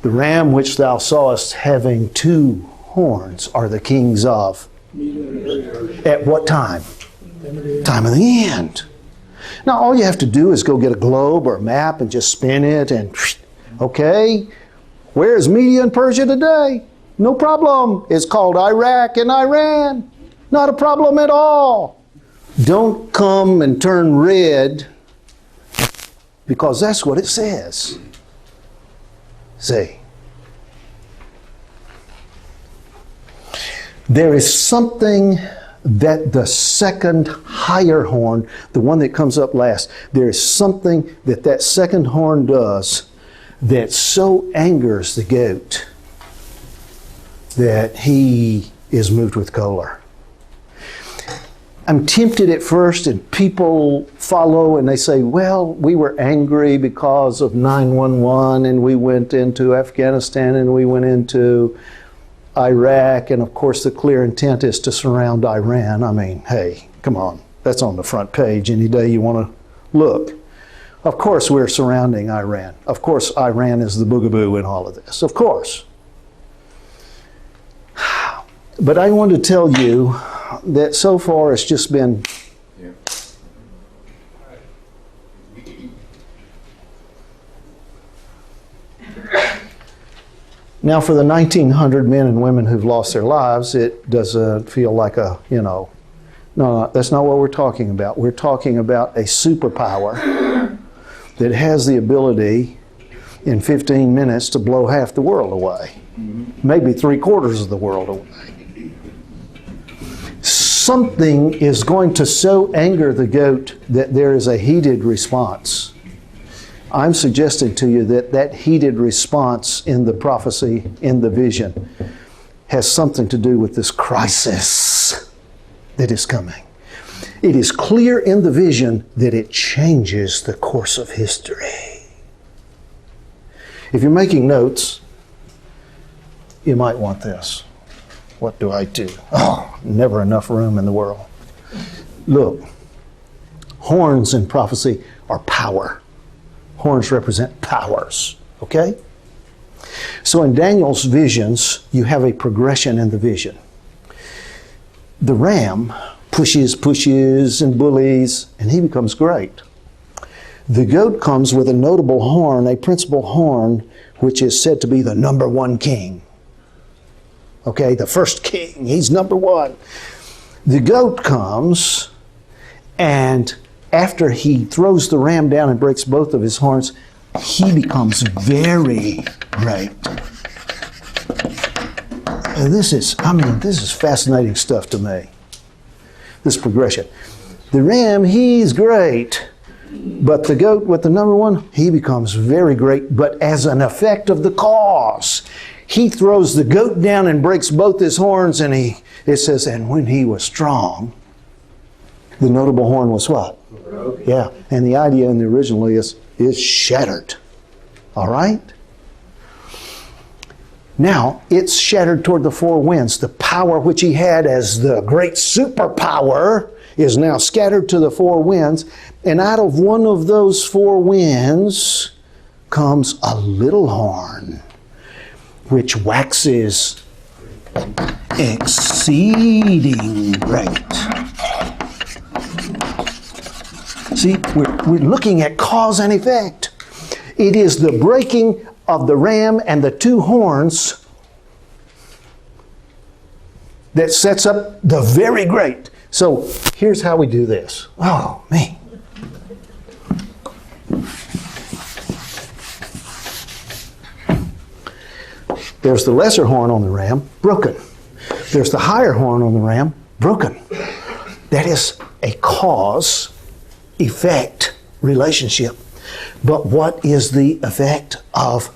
the ram which thou sawest having 2 horns are the kings of. At what time? Time of the end. Now all you have to do is go get a globe or a map and just spin it and, okay, where is Media and Persia today? No problem. It's called Iraq and Iran. Not a problem at all. don't come and turn red, because that's what it says. See, there is something that the second higher horn, the one that comes up last, there is something that that second horn does that so angers the goat that he is moved with choler. I'm tempted at first, and people follow and they say, well, we were angry because of 9/11, and we went into Afghanistan, and we went into Iraq, and of course the clear intent is to surround Iran. I mean, hey, come on. That's on the front page any day you want to look. Of course we're surrounding Iran. Of course Iran is the boogaboo in all of this. Of course. But I want to tell you that so far it's just been now for the 1,900 men and women who've lost their lives, it doesn't feel like a, no, that's not what we're talking about. We're talking about a superpower that has the ability in 15 minutes to blow half the world away, maybe 3/4 of the world away. Something is going to so anger the goat that there is a heated response. I'm suggesting to you that that heated response in the prophecy, in the vision, has something to do with this crisis that is coming. It is clear in the vision that it changes the course of history. If you're making notes, you might want this. What do I do? Oh, never enough room in the world. Look, horns in prophecy are power. Horns represent powers, okay? So in Daniel's visions, you have a progression in the vision. The ram pushes and bullies, and he becomes great. The goat comes with a notable horn, a principal horn, which is said to be the number one king. Okay, the first king, he's number one. The goat comes, and after he throws the ram down and breaks both of his horns, he becomes very great. And this is fascinating stuff to me, this progression. The ram, he's great, but the goat with the number one, he becomes very great, but as an effect of the cause. He throws the goat down and breaks both his horns, and it says, and when he was strong, the notable horn was what? Broken. Yeah, and the idea in the original is shattered. All right? Now, it's shattered toward the four winds. The power which he had as the great superpower is now scattered to the four winds, and out of one of those four winds comes a little horn, which waxes exceeding great. See, we're looking at cause and effect. It is the breaking of the ram and the two horns that sets up the very great. So here's how we do this. Oh, me. There's the lesser horn on the ram, broken. There's the higher horn on the ram, broken. That is a cause-effect relationship. But what is the effect of?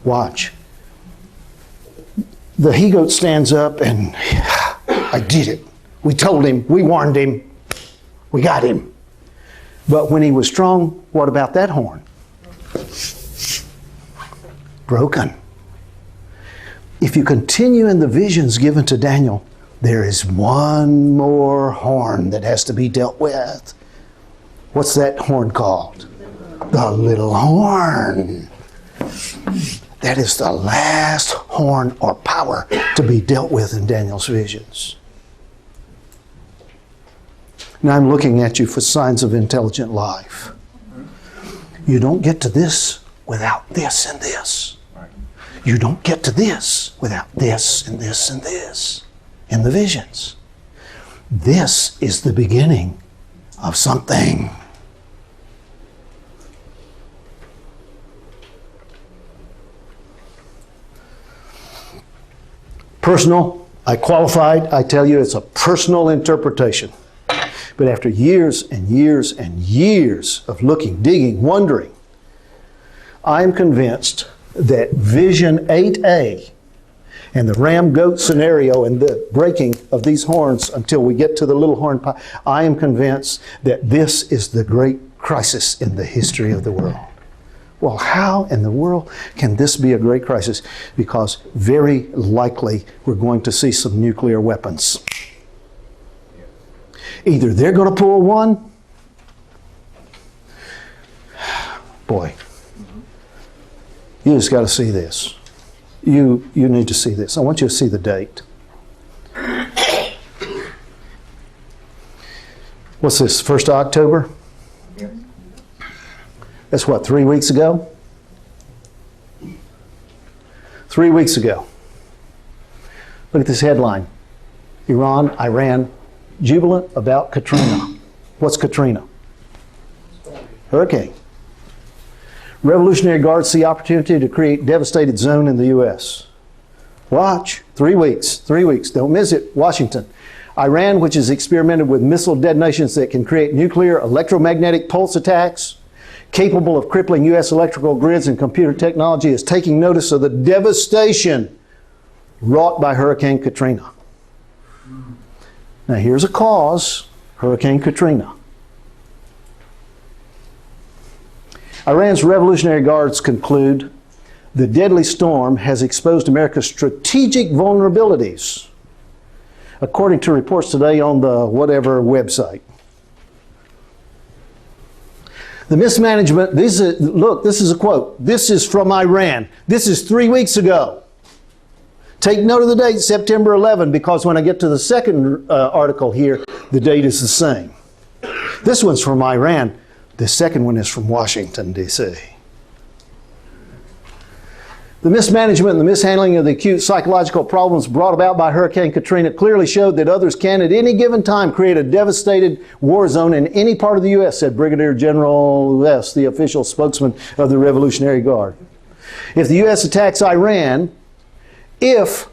Watch. The he-goat stands up and, I did it. We told him, we warned him, we got him. But when he was strong, what about that horn? Broken. If you continue in the visions given to Daniel, there is one more horn that has to be dealt with. What's that horn called? The little horn. That is the last horn or power to be dealt with in Daniel's visions. Now I'm looking at you for signs of intelligent life. You don't get to this without this and this. You don't get to this without this and this and this in the visions. This is the beginning of something. Personal, I qualified, I tell you it's a personal interpretation. But after years and years and years of looking, digging, wondering, I am convinced that Vision 8A and the ram goat scenario and the breaking of these horns until we get to the little horn pie, I am convinced that this is the great crisis in the history of the world. Well, how in the world can this be a great crisis? Because very likely we're going to see some nuclear weapons. Either they're going to pull one, boy, you just got to see this. You need to see this. I want you to see the date. What's this, 1st of October? Yes. That's what, 3 weeks ago? 3 weeks ago. Look at this headline. Iran, Iran, jubilant about Katrina. What's Katrina? Hurricane. Revolutionary Guards see opportunity to create devastated zone in the U.S. Watch. 3 weeks. 3 weeks. Don't miss it. Washington. Iran, which has experimented with missile detonations that can create nuclear electromagnetic pulse attacks, capable of crippling U.S. electrical grids and computer technology, is taking notice of the devastation wrought by Hurricane Katrina. Now here's a cause, Hurricane Katrina. Iran's Revolutionary Guards conclude the deadly storm has exposed America's strategic vulnerabilities, according to reports today on the whatever website. The mismanagement, this is a quote. This is from Iran. This is 3 weeks ago. Take note of the date, September 11, because when I get to the second article here, the date is the same. This one's from Iran. The second one is from Washington, D.C. The mismanagement and the mishandling of the acute psychological problems brought about by Hurricane Katrina clearly showed that others can at any given time create a devastated war zone in any part of the U.S., said Brigadier General West, the official spokesman of the Revolutionary Guard. If the U.S. attacks Iran, each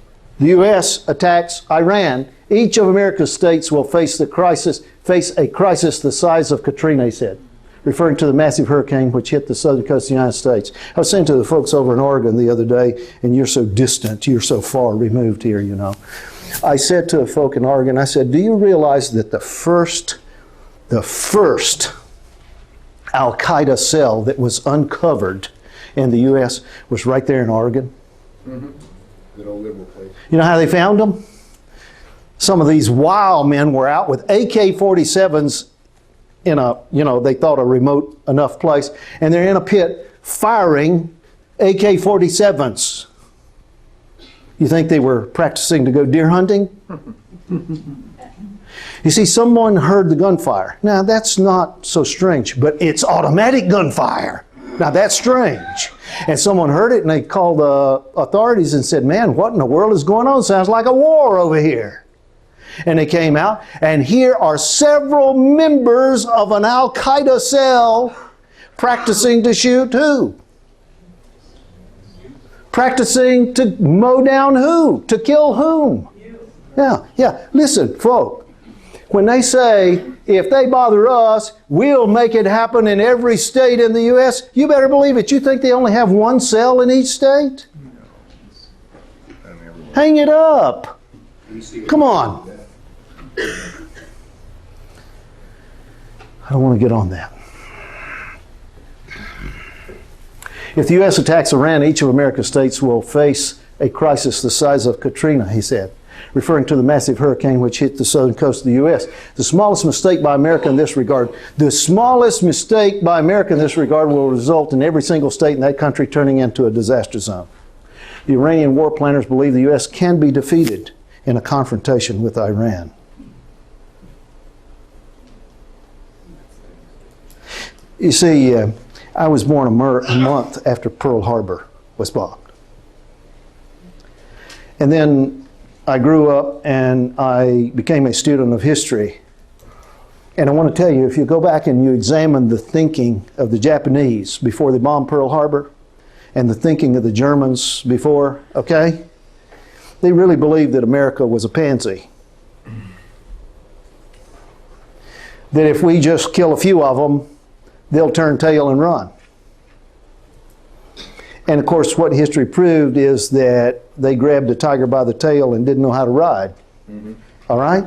of America's states will face a crisis the size of Katrina, he said, referring to the massive hurricane which hit the southern coast of the United States. I was saying to the folks over in Oregon the other day, and you're so distant, you're so far removed here, you know. I said to the folk in Oregon, I said, do you realize that the first Al-Qaeda cell that was uncovered in the U.S. was right there in Oregon? Mm-hmm. Good old liberal place. You know how they found them? Some of these wild men were out with AK-47s in they thought a remote enough place, and they're in a pit firing AK-47s. You think they were practicing to go deer hunting? You see, someone heard the gunfire. Now, that's not so strange, but it's automatic gunfire. Now, that's strange. And someone heard it, and they called the authorities and said, man, what in the world is going on? Sounds like a war over here. And they came out, and here are several members of an Al-Qaeda cell practicing to shoot who? Practicing to mow down who? To kill whom? Yeah. Listen, folk. When they say, if they bother us, we'll make it happen in every state in the U.S., you better believe it. You think they only have one cell in each state? Hang it up. Come on. I don't want to get on that. If the U.S. attacks Iran, each of America's states will face a crisis the size of Katrina, he said, referring to the massive hurricane which hit the southern coast of the U.S. The smallest mistake by America in this regard will result in every single state in that country turning into a disaster zone. The Iranian war planners believe the U.S. can be defeated in a confrontation with Iran. You see, I was born a month after Pearl Harbor was bombed. And then I grew up and I became a student of history. And I want to tell you, if you go back and you examine the thinking of the Japanese before they bombed Pearl Harbor and the thinking of the Germans before, okay, they really believed that America was a pansy. That if we just kill a few of them, they'll turn tail and run. And of course, what history proved is that they grabbed a tiger by the tail and didn't know how to ride. All right?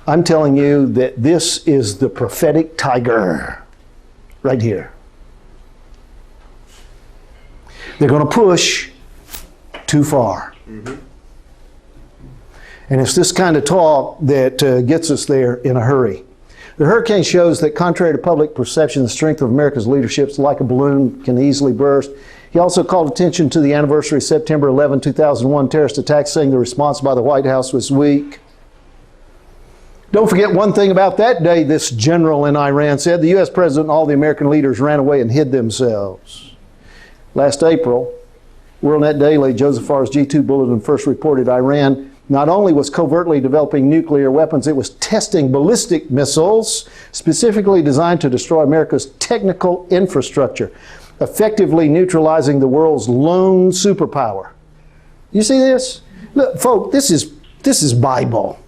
I'm telling you that this is the prophetic tiger right here. They're going to push too far. And it's this kind of talk that gets us there in a hurry. The hurricane shows that contrary to public perception, the strength of America's leadership is like a balloon, can easily burst. He also called attention to the anniversary of September 11, 2001 terrorist attack, saying the response by the White House was weak. Don't forget one thing about that day, this general in Iran said. The U.S. president and all the American leaders ran away and hid themselves. Last April, WorldNet Daily, Joseph Farr's G2 Bulletin first reported Iran not only was covertly developing nuclear weapons, it was testing ballistic missiles specifically designed to destroy America's technical infrastructure, effectively neutralizing the world's lone superpower. You see this? Look, folks, this is Bible.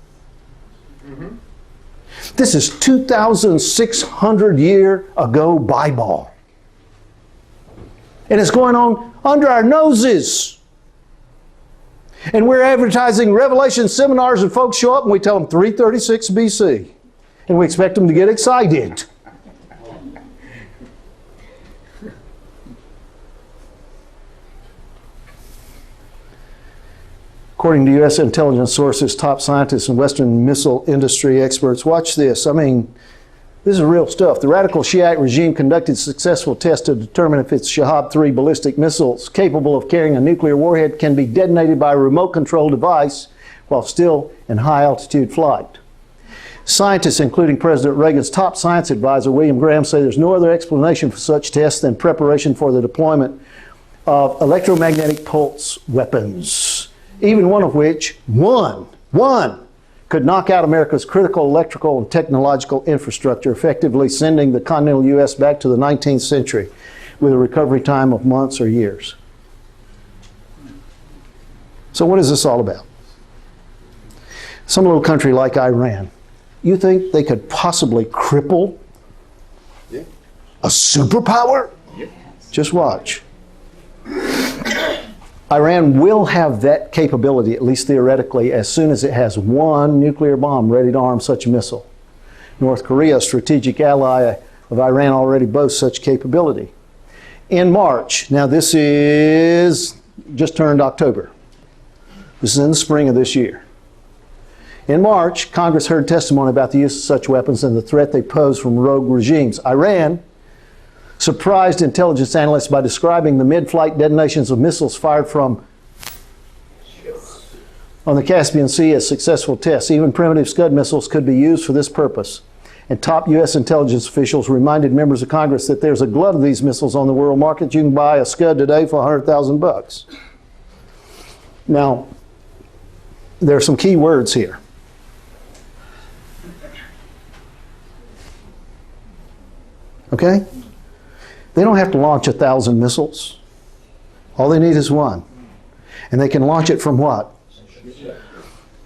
This is 2,600 year ago Bible. And it's going on under our noses. And we're advertising Revelation seminars and folks show up and we tell them 336 BC. And we expect them to get excited. According to U.S. intelligence sources, top scientists and Western missile industry experts, watch this. I mean, this is real stuff. The radical Shiite regime conducted successful tests to determine if its Shahab-3 ballistic missiles capable of carrying a nuclear warhead can be detonated by a remote control device while still in high altitude flight. Scientists, including President Reagan's top science advisor, William Graham, say there's no other explanation for such tests than preparation for the deployment of electromagnetic pulse weapons, even one of which, one, could knock out America's critical electrical and technological infrastructure, effectively sending the continental U.S. back to the 19th century with a recovery time of months or years. So what is this all about? Some little country like Iran, you think they could possibly cripple a superpower? Just watch. Iran will have that capability, at least theoretically, as soon as it has one nuclear bomb ready to arm such a missile. North Korea, a strategic ally of Iran, already boasts such capability. In March, now this is just turned October. This is in the spring of this year. In March, Congress heard testimony about the use of such weapons and the threat they pose from rogue regimes. Iran surprised intelligence analysts by describing the mid-flight detonations of missiles fired from on the Caspian Sea as successful tests. Even primitive Scud missiles could be used for this purpose. And top U.S. intelligence officials reminded members of Congress that there's a glut of these missiles on the world market. You can buy a Scud today for $100,000. Now, there are some key words here. Okay? They don't have to launch 1,000 missiles. All they need is one. And they can launch it from what?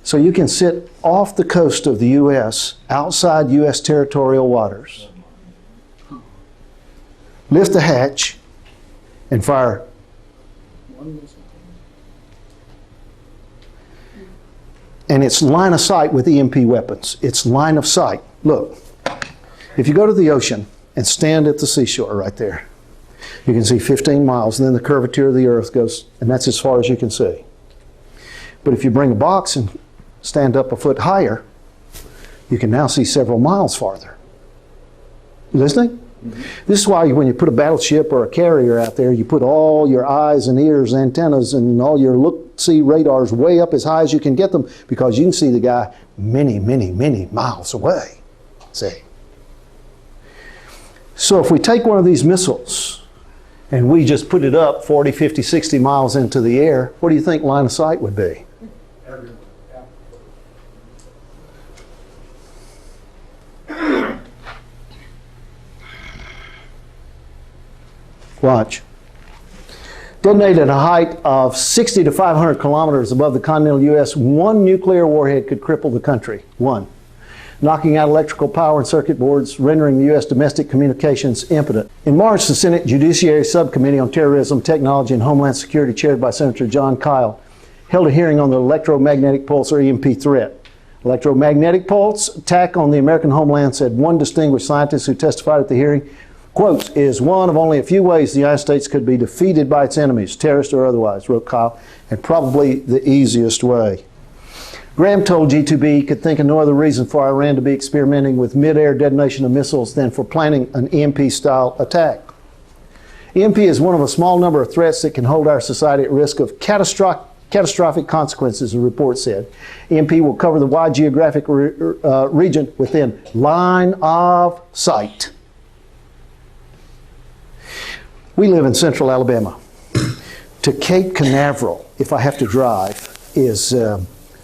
So you can sit off the coast of the U.S., outside U.S. territorial waters, lift the hatch, and fire. And it's line of sight with EMP weapons. It's line of sight. Look, if you go to the ocean and stand at the seashore right there, you can see 15 miles, and then the curvature of the earth goes, and that's as far as you can see. But if you bring a box and stand up a foot higher, you can now see several miles farther. You listening? Mm-hmm. This is why when you put a battleship or a carrier out there, you put all your eyes and ears, antennas, and all your look-see radars way up as high as you can get them, because you can see the guy many, many, many miles away. See? So if we take one of these missiles and we just put it up 40, 50, 60 miles into the air, what do you think line of sight would be? Everywhere. Yeah. Watch. Detonated at a height of 60 to 500 kilometers above the continental U.S., one nuclear warhead could cripple the country. One. Knocking out electrical power and circuit boards, rendering the U.S. domestic communications impotent. In March, the Senate Judiciary Subcommittee on Terrorism, Technology, and Homeland Security, chaired by Senator Jon Kyl, held a hearing on the electromagnetic pulse, or EMP, threat. Electromagnetic pulse attack on the American homeland, said one distinguished scientist who testified at the hearing, quote, is one of only a few ways the United States could be defeated by its enemies, terrorist or otherwise, wrote Kyl, and probably the easiest way. Graham told G2B he could think of no other reason for Iran to be experimenting with mid-air detonation of missiles than for planning an EMP-style attack. EMP is one of a small number of threats that can hold our society at risk of catastrophic consequences, the report said. EMP will cover the wide geographic region within line of sight. We live in central Alabama. To Cape Canaveral, if I have to drive, is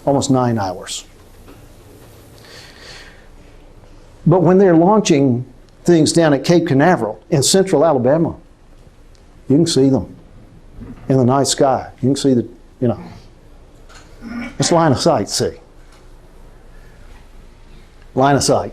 almost 9 hours. But when they're launching things down at Cape Canaveral in central Alabama, you can see them in the night sky. You can see the, it's line of sight, see. Line of sight.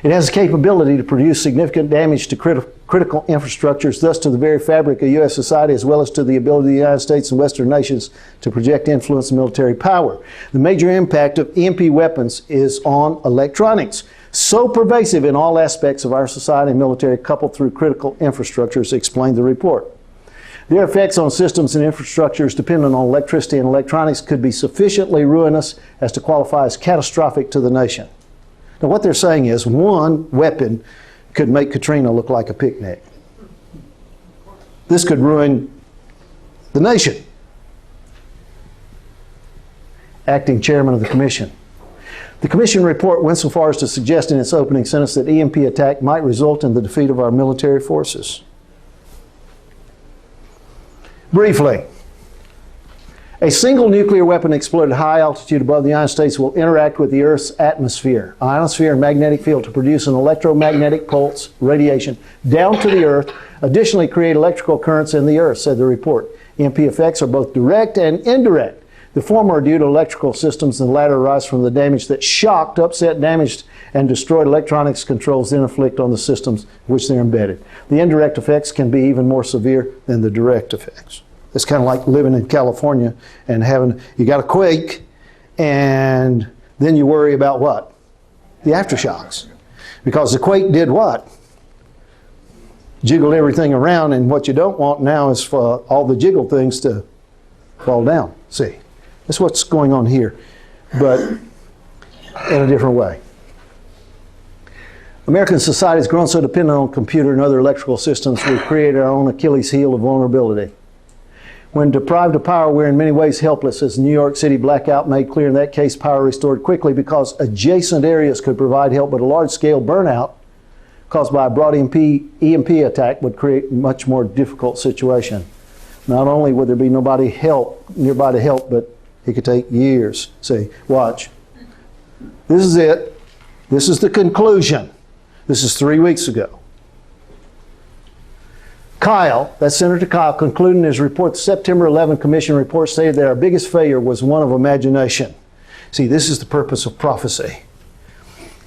It has the capability to produce significant damage to critical infrastructures, thus to the very fabric of U.S. society, as well as to the ability of the United States and Western nations to project influence and military power. The major impact of EMP weapons is on electronics, so pervasive in all aspects of our society and military, coupled through critical infrastructures, explained the report. Their effects on systems and infrastructures dependent on electricity and electronics could be sufficiently ruinous as to qualify as catastrophic to the nation. Now, what they're saying is one weapon could make Katrina look like a picnic. This could ruin the nation. Acting chairman of the commission. The commission report went so far as to suggest in its opening sentence that EMP attack might result in the defeat of our military forces. Briefly, a single nuclear weapon exploded at high altitude above the United States will interact with the Earth's atmosphere, ionosphere, and magnetic field to produce an electromagnetic pulse radiation down to the Earth, additionally create electrical currents in the Earth, said the report. EMP effects are both direct and indirect. The former are due to electrical systems, and the latter arise from the damage that shocked, upset, damaged, and destroyed electronics controls then inflict on the systems in which they're embedded. The indirect effects can be even more severe than the direct effects. It's kind of like living in California and you got a quake, and then you worry about what? The aftershocks. Because the quake did what? Jiggled everything around, and what you don't want now is for all the jiggle things to fall down. See, that's what's going on here, but in a different way. American society has grown so dependent on computer and other electrical systems, we've created our own Achilles heel of vulnerability. When deprived of power, we're in many ways helpless, as the New York City blackout made clear. In that case, power restored quickly because adjacent areas could provide help, but a large-scale burnout caused by a broad EMP attack would create a much more difficult situation. Not only would there be nobody nearby to help, but it could take years. See, watch. This is it. This is the conclusion. This is 3 weeks ago. Kyl, that's Senator Kyl, concluding his report, the September 11 Commission report stated that our biggest failure was one of imagination. See, this is the purpose of prophecy.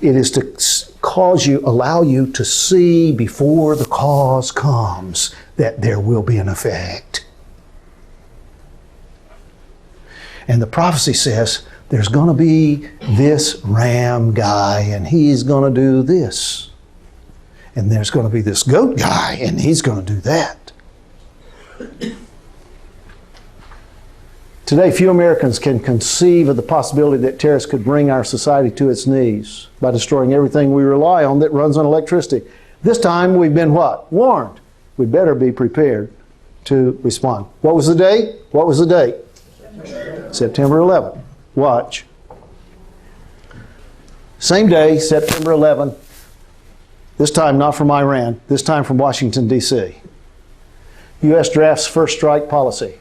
It is to allow you to see before the cause comes that there will be an effect. And the prophecy says there's going to be this ram guy, and he's going to do this. And there's going to be this goat guy, and he's going to do that. Today, few Americans can conceive of the possibility that terrorists could bring our society to its knees by destroying everything we rely on that runs on electricity. This time, we've been what? Warned. We better be prepared to respond. What was the date? What was the date? September 11. Watch. Same day, September 11. This time not from Iran, this time from Washington, D.C. U.S. drafts first strike policy.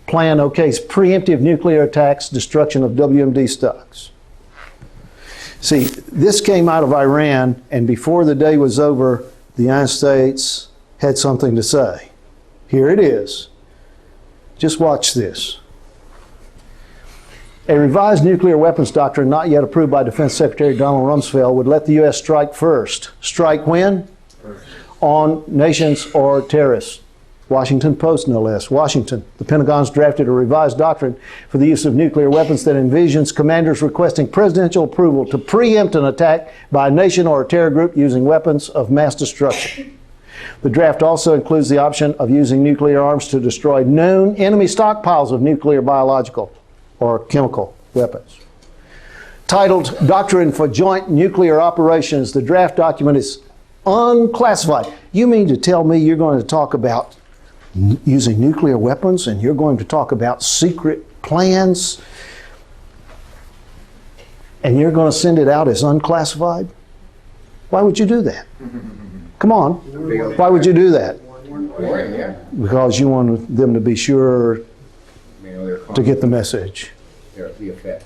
plan okays preemptive nuclear attacks, destruction of WMD stocks. See, this came out of Iran, and before the day was over, the United States had something to say. Here it is. Just watch this. A revised nuclear weapons doctrine not yet approved by Defense Secretary Donald Rumsfeld would let the U.S. strike first. Strike when? First. On nations or terrorists. Washington Post, no less. Washington. The Pentagon's drafted a revised doctrine for the use of nuclear weapons that envisions commanders requesting presidential approval to preempt an attack by a nation or a terror group using weapons of mass destruction. The draft also includes the option of using nuclear arms to destroy known enemy stockpiles of nuclear, biological, or chemical weapons. Titled Doctrine for Joint Nuclear Operations, the draft document is unclassified. You mean to tell me you're going to talk about using nuclear weapons and you're going to talk about secret plans and you're going to send it out as unclassified? Why would you do that? Come on. Why would you do that? Because you want them to be sure to get the message. The effect.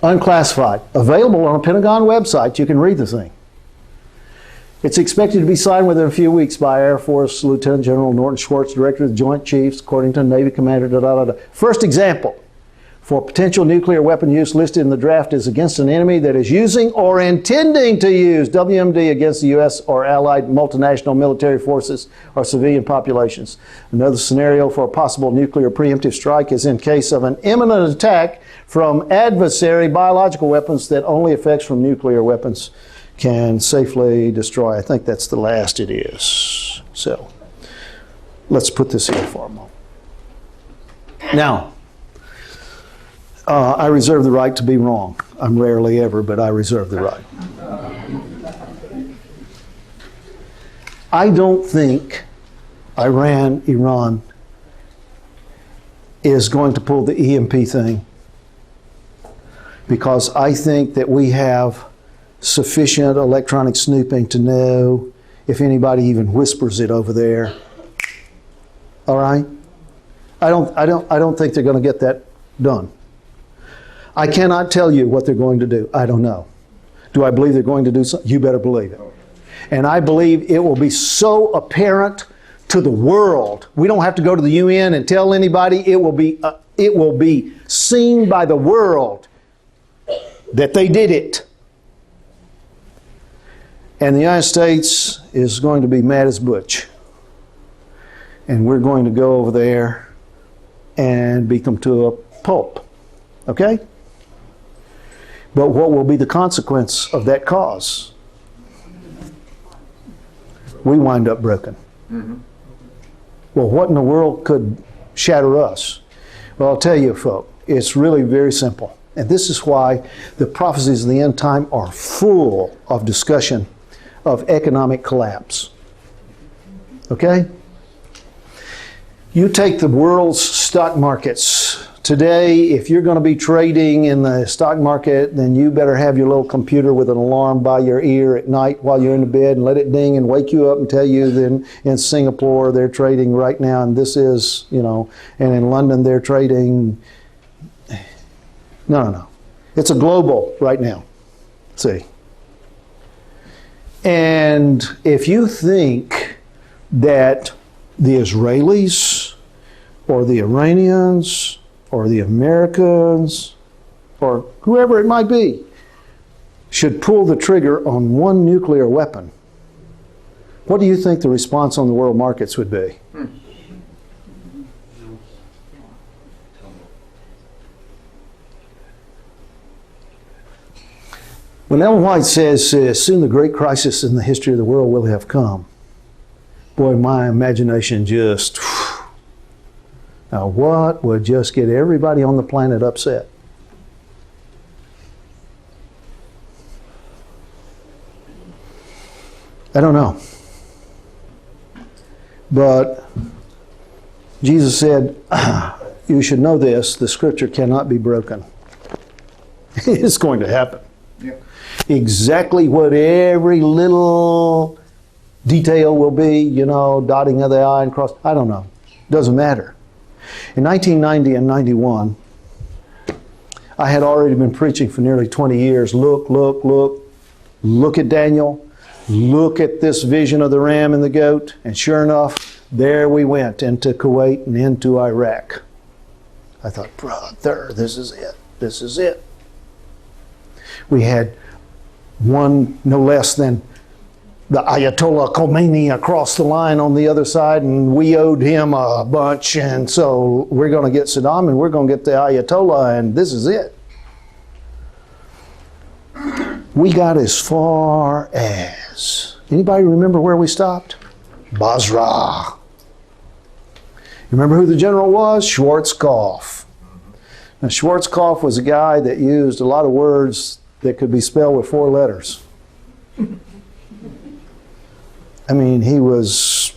Unclassified. Available on a Pentagon website. You can read the thing. It's expected to be signed within a few weeks by Air Force Lieutenant General Norton Schwartz, Director of the Joint Chiefs, according to Navy Commander. First example for potential nuclear weapon use listed in the draft is against an enemy that is using or intending to use WMD against the U.S. or allied multinational military forces or civilian populations. Another scenario for a possible nuclear preemptive strike is in case of an imminent attack from adversary biological weapons that only effects from nuclear weapons can safely destroy. I think that's the last it is. So let's put this here for a moment. Now, I reserve the right to be wrong. I'm rarely ever, but I reserve the right. I don't think Iran is going to pull the EMP thing, because I think that we have sufficient electronic snooping to know if anybody even whispers it over there. All right? I don't think they're going to get that done. I cannot tell you what they're going to do. I don't know. Do I believe they're going to do something? You better believe it. And I believe it will be so apparent to the world. We don't have to go to the UN and tell anybody. It will be seen by the world that they did it. And the United States is going to be mad as Butch. And we're going to go over there and beat them to a pulp. Okay? But what will be the consequence of that cause? We wind up broken. Mm-hmm. Well, what in the world could shatter us? Well, I'll tell you, folks, it's really very simple. And this is why the prophecies of the end time are full of discussion of economic collapse. Okay? You take the world's stock markets. Today, if you're going to be trading in the stock market, then you better have your little computer with an alarm by your ear at night while you're in the bed and let it ding and wake you up and tell you that in Singapore they're trading right now, and this is, and in London they're trading. No. It's a global right now. See. And if you think that the Israelis or the Iranians or the Americans or whoever it might be should pull the trigger on one nuclear weapon, what do you think the response on the world markets would be? When Ellen White says, soon the great crisis in the history of the world will have come, boy, my imagination just... Now, what would just get everybody on the planet upset? I don't know. But Jesus said, you should know this, the scripture cannot be broken. It's going to happen. Yeah. Exactly what every little detail will be, you know, dotting of the I and cross, I don't know. Doesn't matter. In 1990 and 91, I had already been preaching for nearly 20 years. Look at Daniel. Look at this vision of the ram and the goat. And sure enough, there we went into Kuwait and into Iraq. I thought, brother, this is it. This is it. We had one no less than the Ayatollah Khomeini across the line on the other side, and we owed him a bunch, and so we're going to get Saddam and we're going to get the Ayatollah, and this is it. We got as far as, anybody remember where we stopped? Basra. You remember who the general was? Schwarzkopf. Now, Schwarzkopf was a guy that used a lot of words that could be spelled with 4 letters. I mean, he was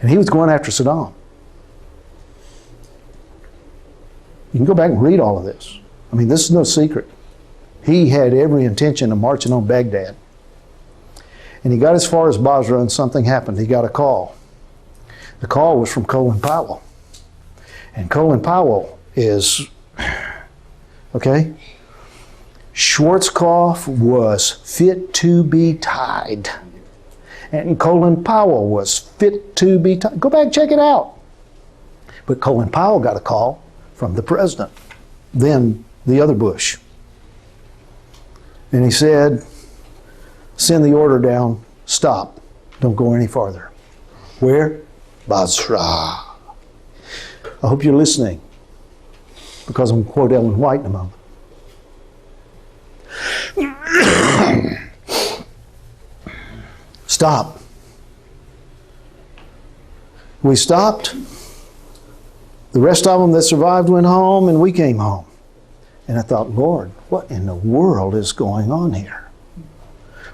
going after Saddam. You can go back and read all of this. I mean, this is no secret. He had every intention of marching on Baghdad. And he got as far as Basra and something happened. He got a call. The call was from Colin Powell. And Colin Powell is, okay? Schwarzkopf was fit to be tied. And Colin Powell was fit to be tied. Go back and check it out. But Colin Powell got a call from the president, then the other Bush. And he said, send the order down, stop, don't go any farther. Where? Basra. I hope you're listening, because I'm going to quote Ellen White in a moment. Stop. We stopped. The rest of them that survived went home, and we came home. And I thought, Lord, what in the world is going on here?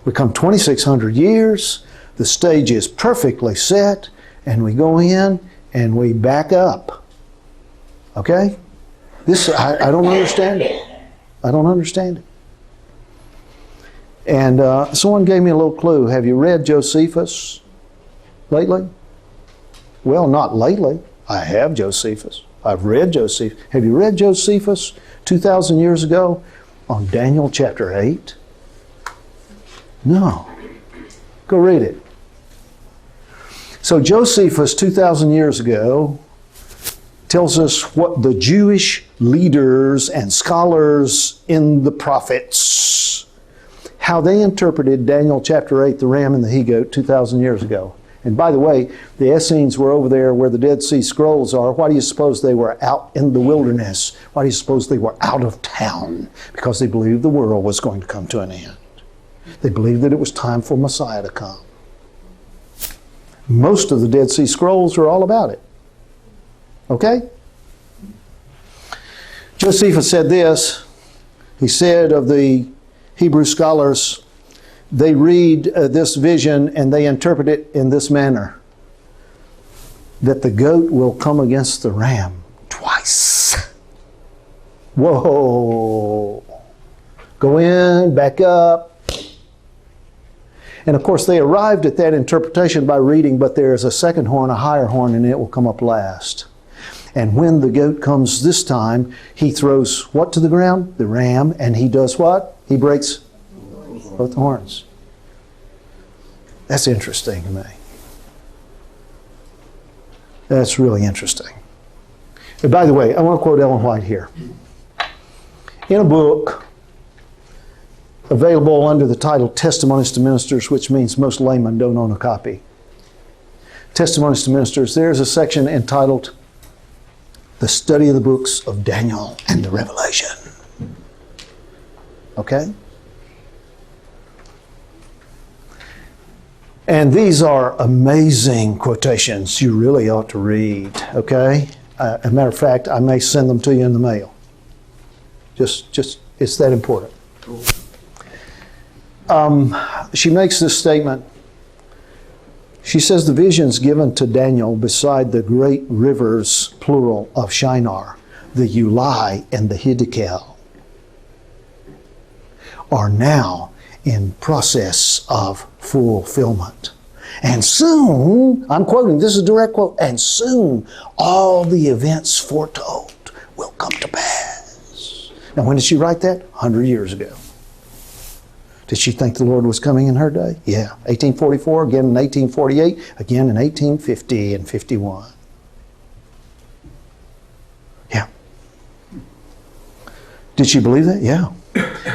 We come 2,600 years, the stage is perfectly set, and we go in and we back up. Okay? This, I don't understand it. I don't understand it. And someone gave me a little clue. Have you read Josephus lately? Well, not lately. I have Josephus. I've read Josephus. Have you read Josephus 2,000 years ago on Daniel chapter 8? No. Go read it. So Josephus 2,000 years ago tells us what the Jewish leaders and scholars in the prophets, how they interpreted Daniel chapter 8, the ram and the he-goat 2,000 years ago. And by the way, the Essenes were over there where the Dead Sea Scrolls are. Why do you suppose they were out in the wilderness? Why do you suppose they were out of town? Because they believed the world was going to come to an end. They believed that it was time for Messiah to come. Most of the Dead Sea Scrolls are all about it. Okay? Josephus said this. He said of the Hebrew scholars, they read this vision and they interpret it in this manner: that the goat will come against the ram twice. Whoa. Go in, back up. And of course they arrived at that interpretation by reading, but there is a second horn, a higher horn, and it will come up last. And when the goat comes this time, he throws what to the ground? The ram. And he does what? He breaks both horns. That's interesting to me. That's really interesting. And by the way, I want to quote Ellen White here. In a book available under the title Testimonies to Ministers, which means most laymen don't own a copy. Testimonies to Ministers, there's a section entitled The Study of the Books of Daniel and the Revelation. Okay? And these are amazing quotations you really ought to read, okay? As a matter of fact, I may send them to you in the mail. Just it's that important. She makes this statement. She says the visions given to Daniel beside the great rivers, plural, of Shinar, the Ulai and the Hiddekel. are now in process of fulfillment. And soon, I'm quoting, this is a direct quote, and soon all the events foretold will come to pass. Now, when did she write that? 100 years ago. Did she think the Lord was coming in her day? Yeah. 1844, again in 1848, again in 1850 and 51. Yeah. Did she believe that? Yeah.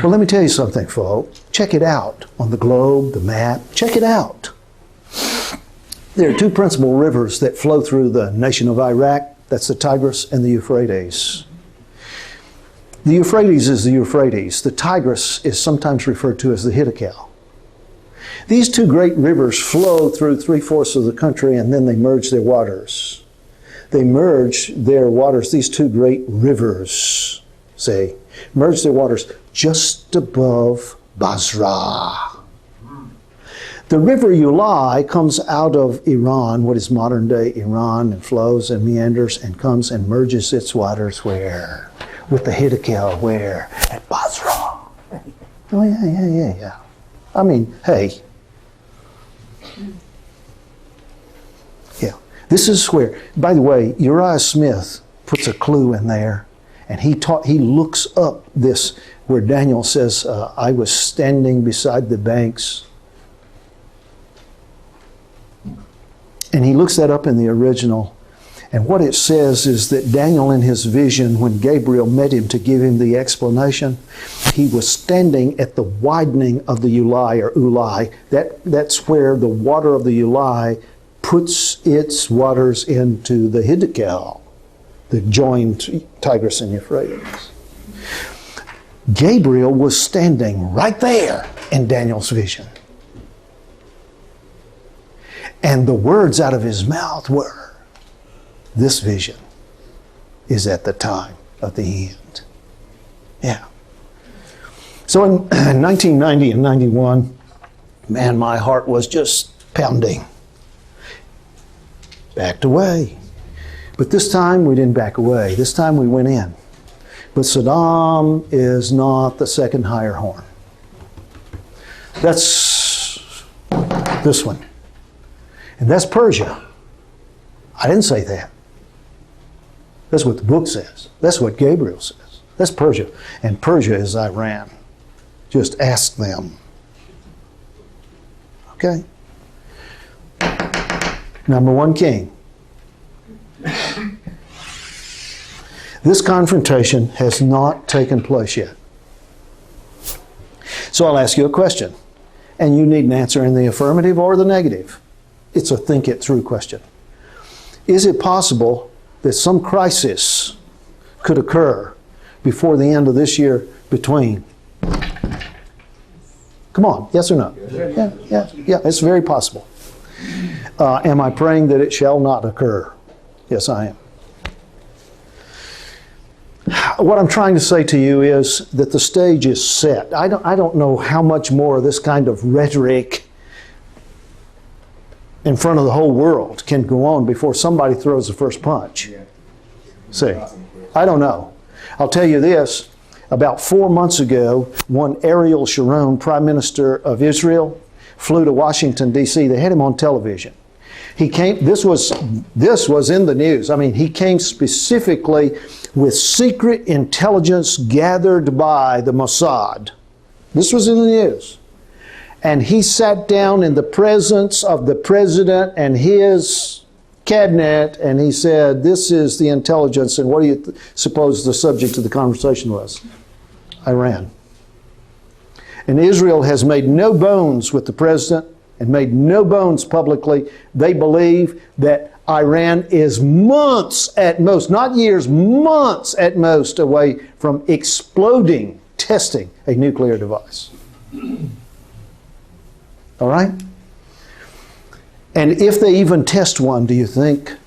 Well, let me tell you something, folks. Check it out on the globe, the map. Check it out. There are two principal rivers that flow through the nation of Iraq. That's the Tigris and the Euphrates. The Euphrates is the Euphrates. The Tigris is sometimes referred to as the Hiddekel. These two great rivers flow through 3/4 of the country, and then they merge their waters. They merge their waters, these two great rivers, say, merge their waters just above Basra. The river Ulai comes out of Iran, what is modern day Iran, and flows and meanders and comes and merges its waters where? With the Hiddekel, where? At Basra. Oh, yeah. I mean, hey. Yeah. This is where, by the way, Uriah Smith puts a clue in there, and he looks up this, where Daniel says, I was standing beside the banks. And he looks that up in the original. And what it says is that Daniel, in his vision, when Gabriel met him to give him the explanation, he was standing at the widening of the Ulai, or Ulai. That's where the water of the Ulai puts its waters into the Hiddekel, the joined Tigris and Euphrates. Gabriel was standing right there in Daniel's vision. And the words out of his mouth were, this vision is at the time of the end. Yeah. So in 1990 and 91, man, my heart was just pounding. Backed away. But this time we didn't back away. This time we went in. But Saddam is not the second higher horn. That's this one. And that's Persia. I didn't say that. That's what the book says. That's what Gabriel says. That's Persia. And Persia is Iran. Just ask them. Okay? Number one king. This confrontation has not taken place yet. So I'll ask you a question. And you need an answer in the affirmative or the negative. It's a think it through question. Is it possible that some crisis could occur before the end of this year between? Come on, yes or no? Yeah, it's very possible. Am I praying that it shall not occur? Yes, I am. What I'm trying to say to you is that the stage is set. I don't know how much more of this kind of rhetoric in front of the whole world can go on before somebody throws the first punch. See, I don't know. I'll tell you this. About 4 months ago, one Ariel Sharon, Prime Minister of Israel, flew to Washington, D.C. They had him on television. He came, this was in the news. I mean, he came specifically with secret intelligence gathered by the Mossad. This was in the news. And he sat down in the presence of the president and his cabinet, and he said, this is the intelligence, and what do you suppose the subject of the conversation was? Iran. And Israel has made no bones with the president and made no bones publicly. They believe that Iran is months at most, not years, months at most away from exploding, testing a nuclear device. All right? And if they even test one, do you think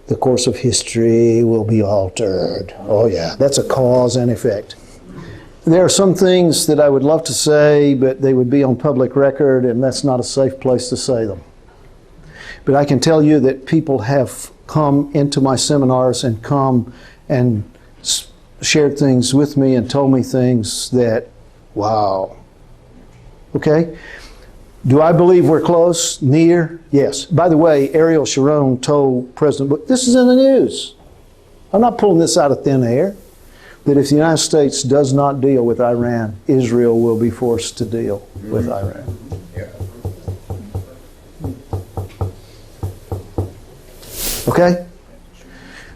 the course of history will be altered? Oh yeah, that's a cause and effect. There are some things that I would love to say, but they would be on public record, and that's not a safe place to say them. But I can tell you that people have come into my seminars and come and shared things with me and told me things that Wow. Okay? Do I believe we're close? Near? Yes. By the way, Ariel Sharon told President Bush, this is in the news. I'm not pulling this out of thin air, that if the United States does not deal with Iran, Israel will be forced to deal with Iran. Yeah. Okay?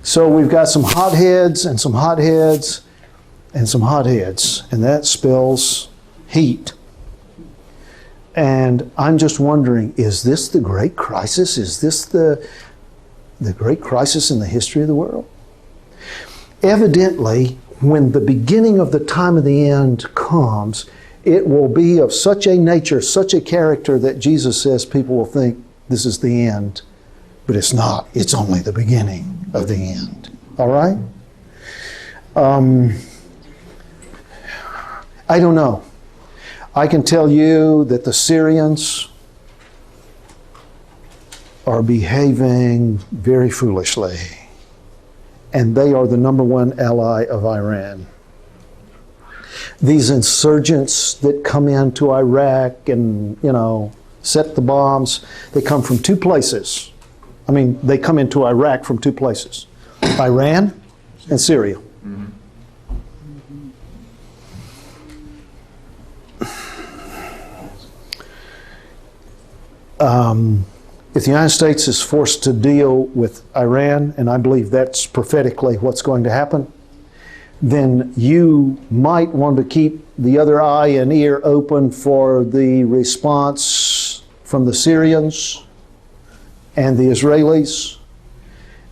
So we've got some hotheads and some hotheads and some hotheads, and that spells heat. And I'm just wondering, is this the great crisis? Is this the great crisis in the history of the world? Evidently, when the beginning of the time of the end comes, it will be of such a nature, such a character that Jesus says people will think this is the end. But it's not. It's only the beginning of the end. All right? I don't know. I can tell you that the Syrians are behaving very foolishly. And they are the number one ally of Iran. These insurgents that come into Iraq and, set the bombs, they come from two places. They come into Iraq from two places. Iran and Syria. If the United States is forced to deal with Iran, and I believe that's prophetically what's going to happen, then you might want to keep the other eye and ear open for the response from the Syrians and the Israelis.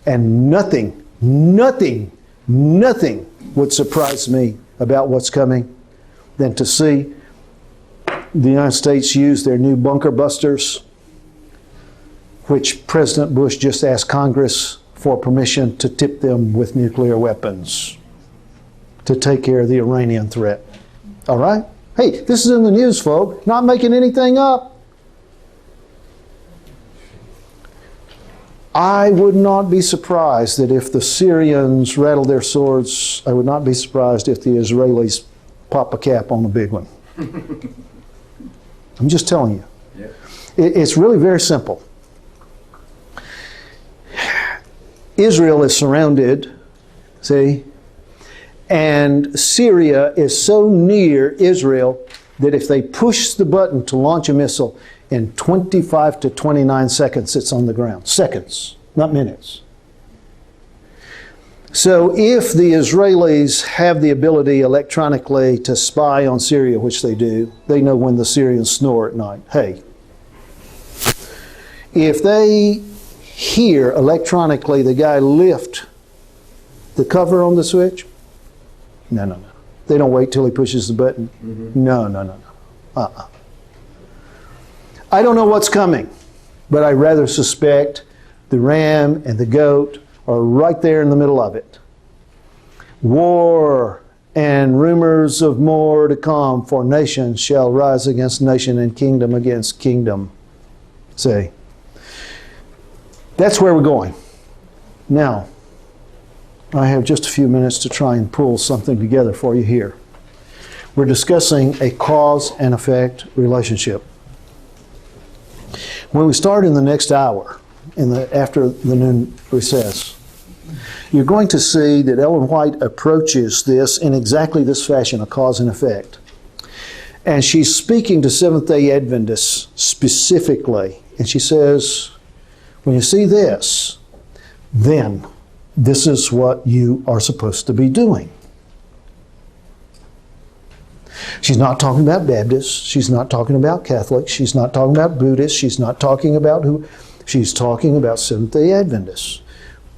And nothing would surprise me about what's coming than to see the United States use their new bunker busters, which President Bush just asked Congress for permission to tip them with nuclear weapons to take care of the Iranian threat. All right? Hey, this is in the news, folks. Not making anything up. I would not be surprised that if the Syrians rattle their swords, I would not be surprised if the Israelis pop a cap on the big one. I'm just telling you. Yeah. It's really very simple. Israel is surrounded, see, and Syria is so near Israel that if they push the button to launch a missile, in 25 to 29 seconds it's on the ground. Seconds, not minutes. So if the Israelis have the ability electronically to spy on Syria, which they do, they know when the Syrians snore at night. Hey, if they hear electronically the guy lift the cover on the switch, no. They don't wait till he pushes the button. No. I don't know what's coming, but I rather suspect the ram and the goat are right there in the middle of it. War and rumors of more to come, for nation shall rise against nation and kingdom against kingdom. See, that's where we're going. Now, I have just a few minutes to try and pull something together for you here. We're discussing a cause and effect relationship. When we start in the next hour, after the noon recess, you're going to see that Ellen White approaches this in exactly this fashion, a cause and effect. And she's speaking to Seventh-day Adventists specifically. And she says, when you see this, then this is what you are supposed to be doing. She's not talking about Baptists. She's not talking about Catholics. She's not talking about Buddhists. She's not talking about who. She's talking about Seventh-day Adventists.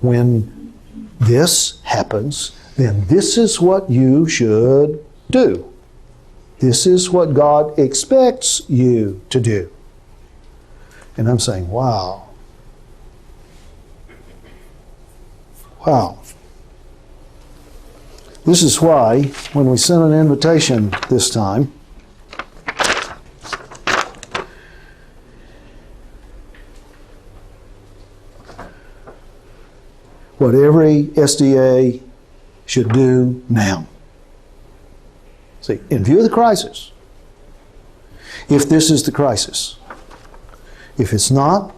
When this happens, then this is what you should do. This is what God expects you to do. And I'm saying, wow. Wow. This is why, when we sent an invitation this time, what every SDA should do now. See, in view of the crisis, if this is the crisis, if it's not,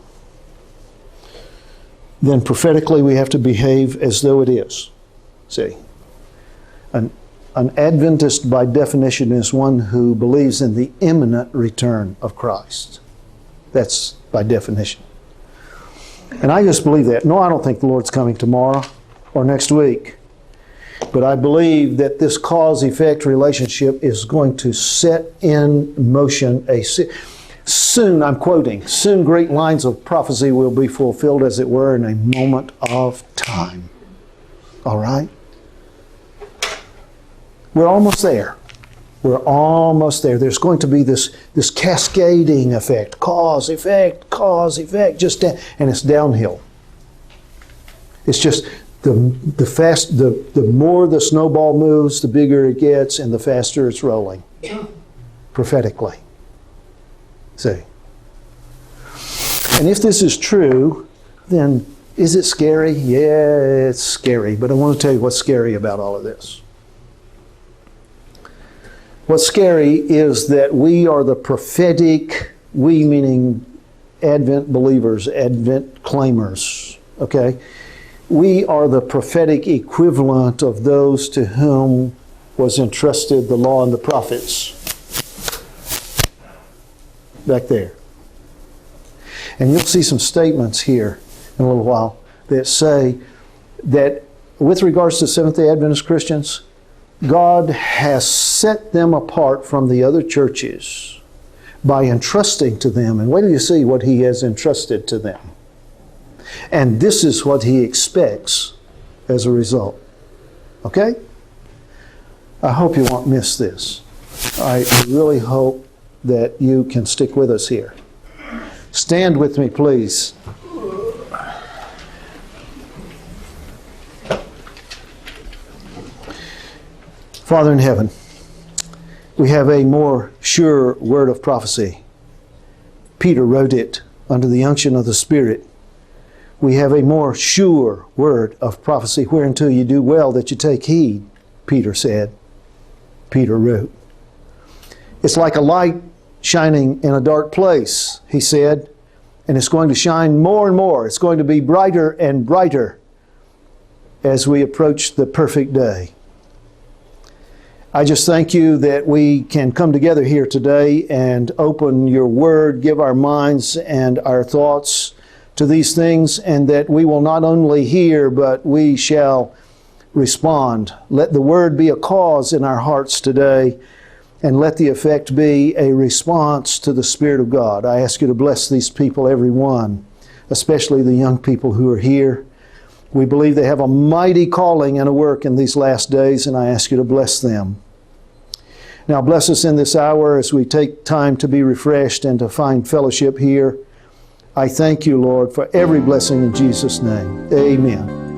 then prophetically we have to behave as though it is. See, an Adventist by definition is one who believes in the imminent return of Christ. That's by definition. And I just believe that. No, I don't think the Lord's coming tomorrow or next week. But I believe that this cause-effect relationship is going to set in motion soon, I'm quoting, soon great lines of prophecy will be fulfilled, as it were, in a moment of time. All right? We're almost there. We're almost there. There's going to be this cascading effect, cause, effect, just and it's downhill. It's just the more the snowball moves, the bigger it gets, and the faster it's rolling. Prophetically. See. And if this is true, then is it scary? Yeah, it's scary. But I want to tell you what's scary about all of this. What's scary is that we are the prophetic, we meaning Advent believers, Advent claimers, okay? We are the prophetic equivalent of those to whom was entrusted the law and the prophets. Back there. And you'll see some statements here in a little while that say that with regards to Seventh-day Adventist Christians, God has set them apart from the other churches by entrusting to them. And wait till you see what He has entrusted to them. And this is what He expects as a result. Okay? I hope you won't miss this. I really hope that you can stick with us here. Stand with me, please. Father in heaven, we have a more sure word of prophecy. Peter wrote it under the unction of the Spirit. We have a more sure word of prophecy, whereunto you do well that you take heed, Peter said. Peter wrote. It's like a light shining in a dark place, he said, and it's going to shine more and more. It's going to be brighter and brighter as we approach the perfect day. I just thank you that we can come together here today and open your word, give our minds and our thoughts to these things, and that we will not only hear, but we shall respond. Let the word be a cause in our hearts today, and let the effect be a response to the Spirit of God. I ask you to bless these people, every one, especially the young people who are here. We believe they have a mighty calling and a work in these last days, and I ask you to bless them. Now bless us in this hour as we take time to be refreshed and to find fellowship here. I thank you, Lord, for every blessing in Jesus' name. Amen.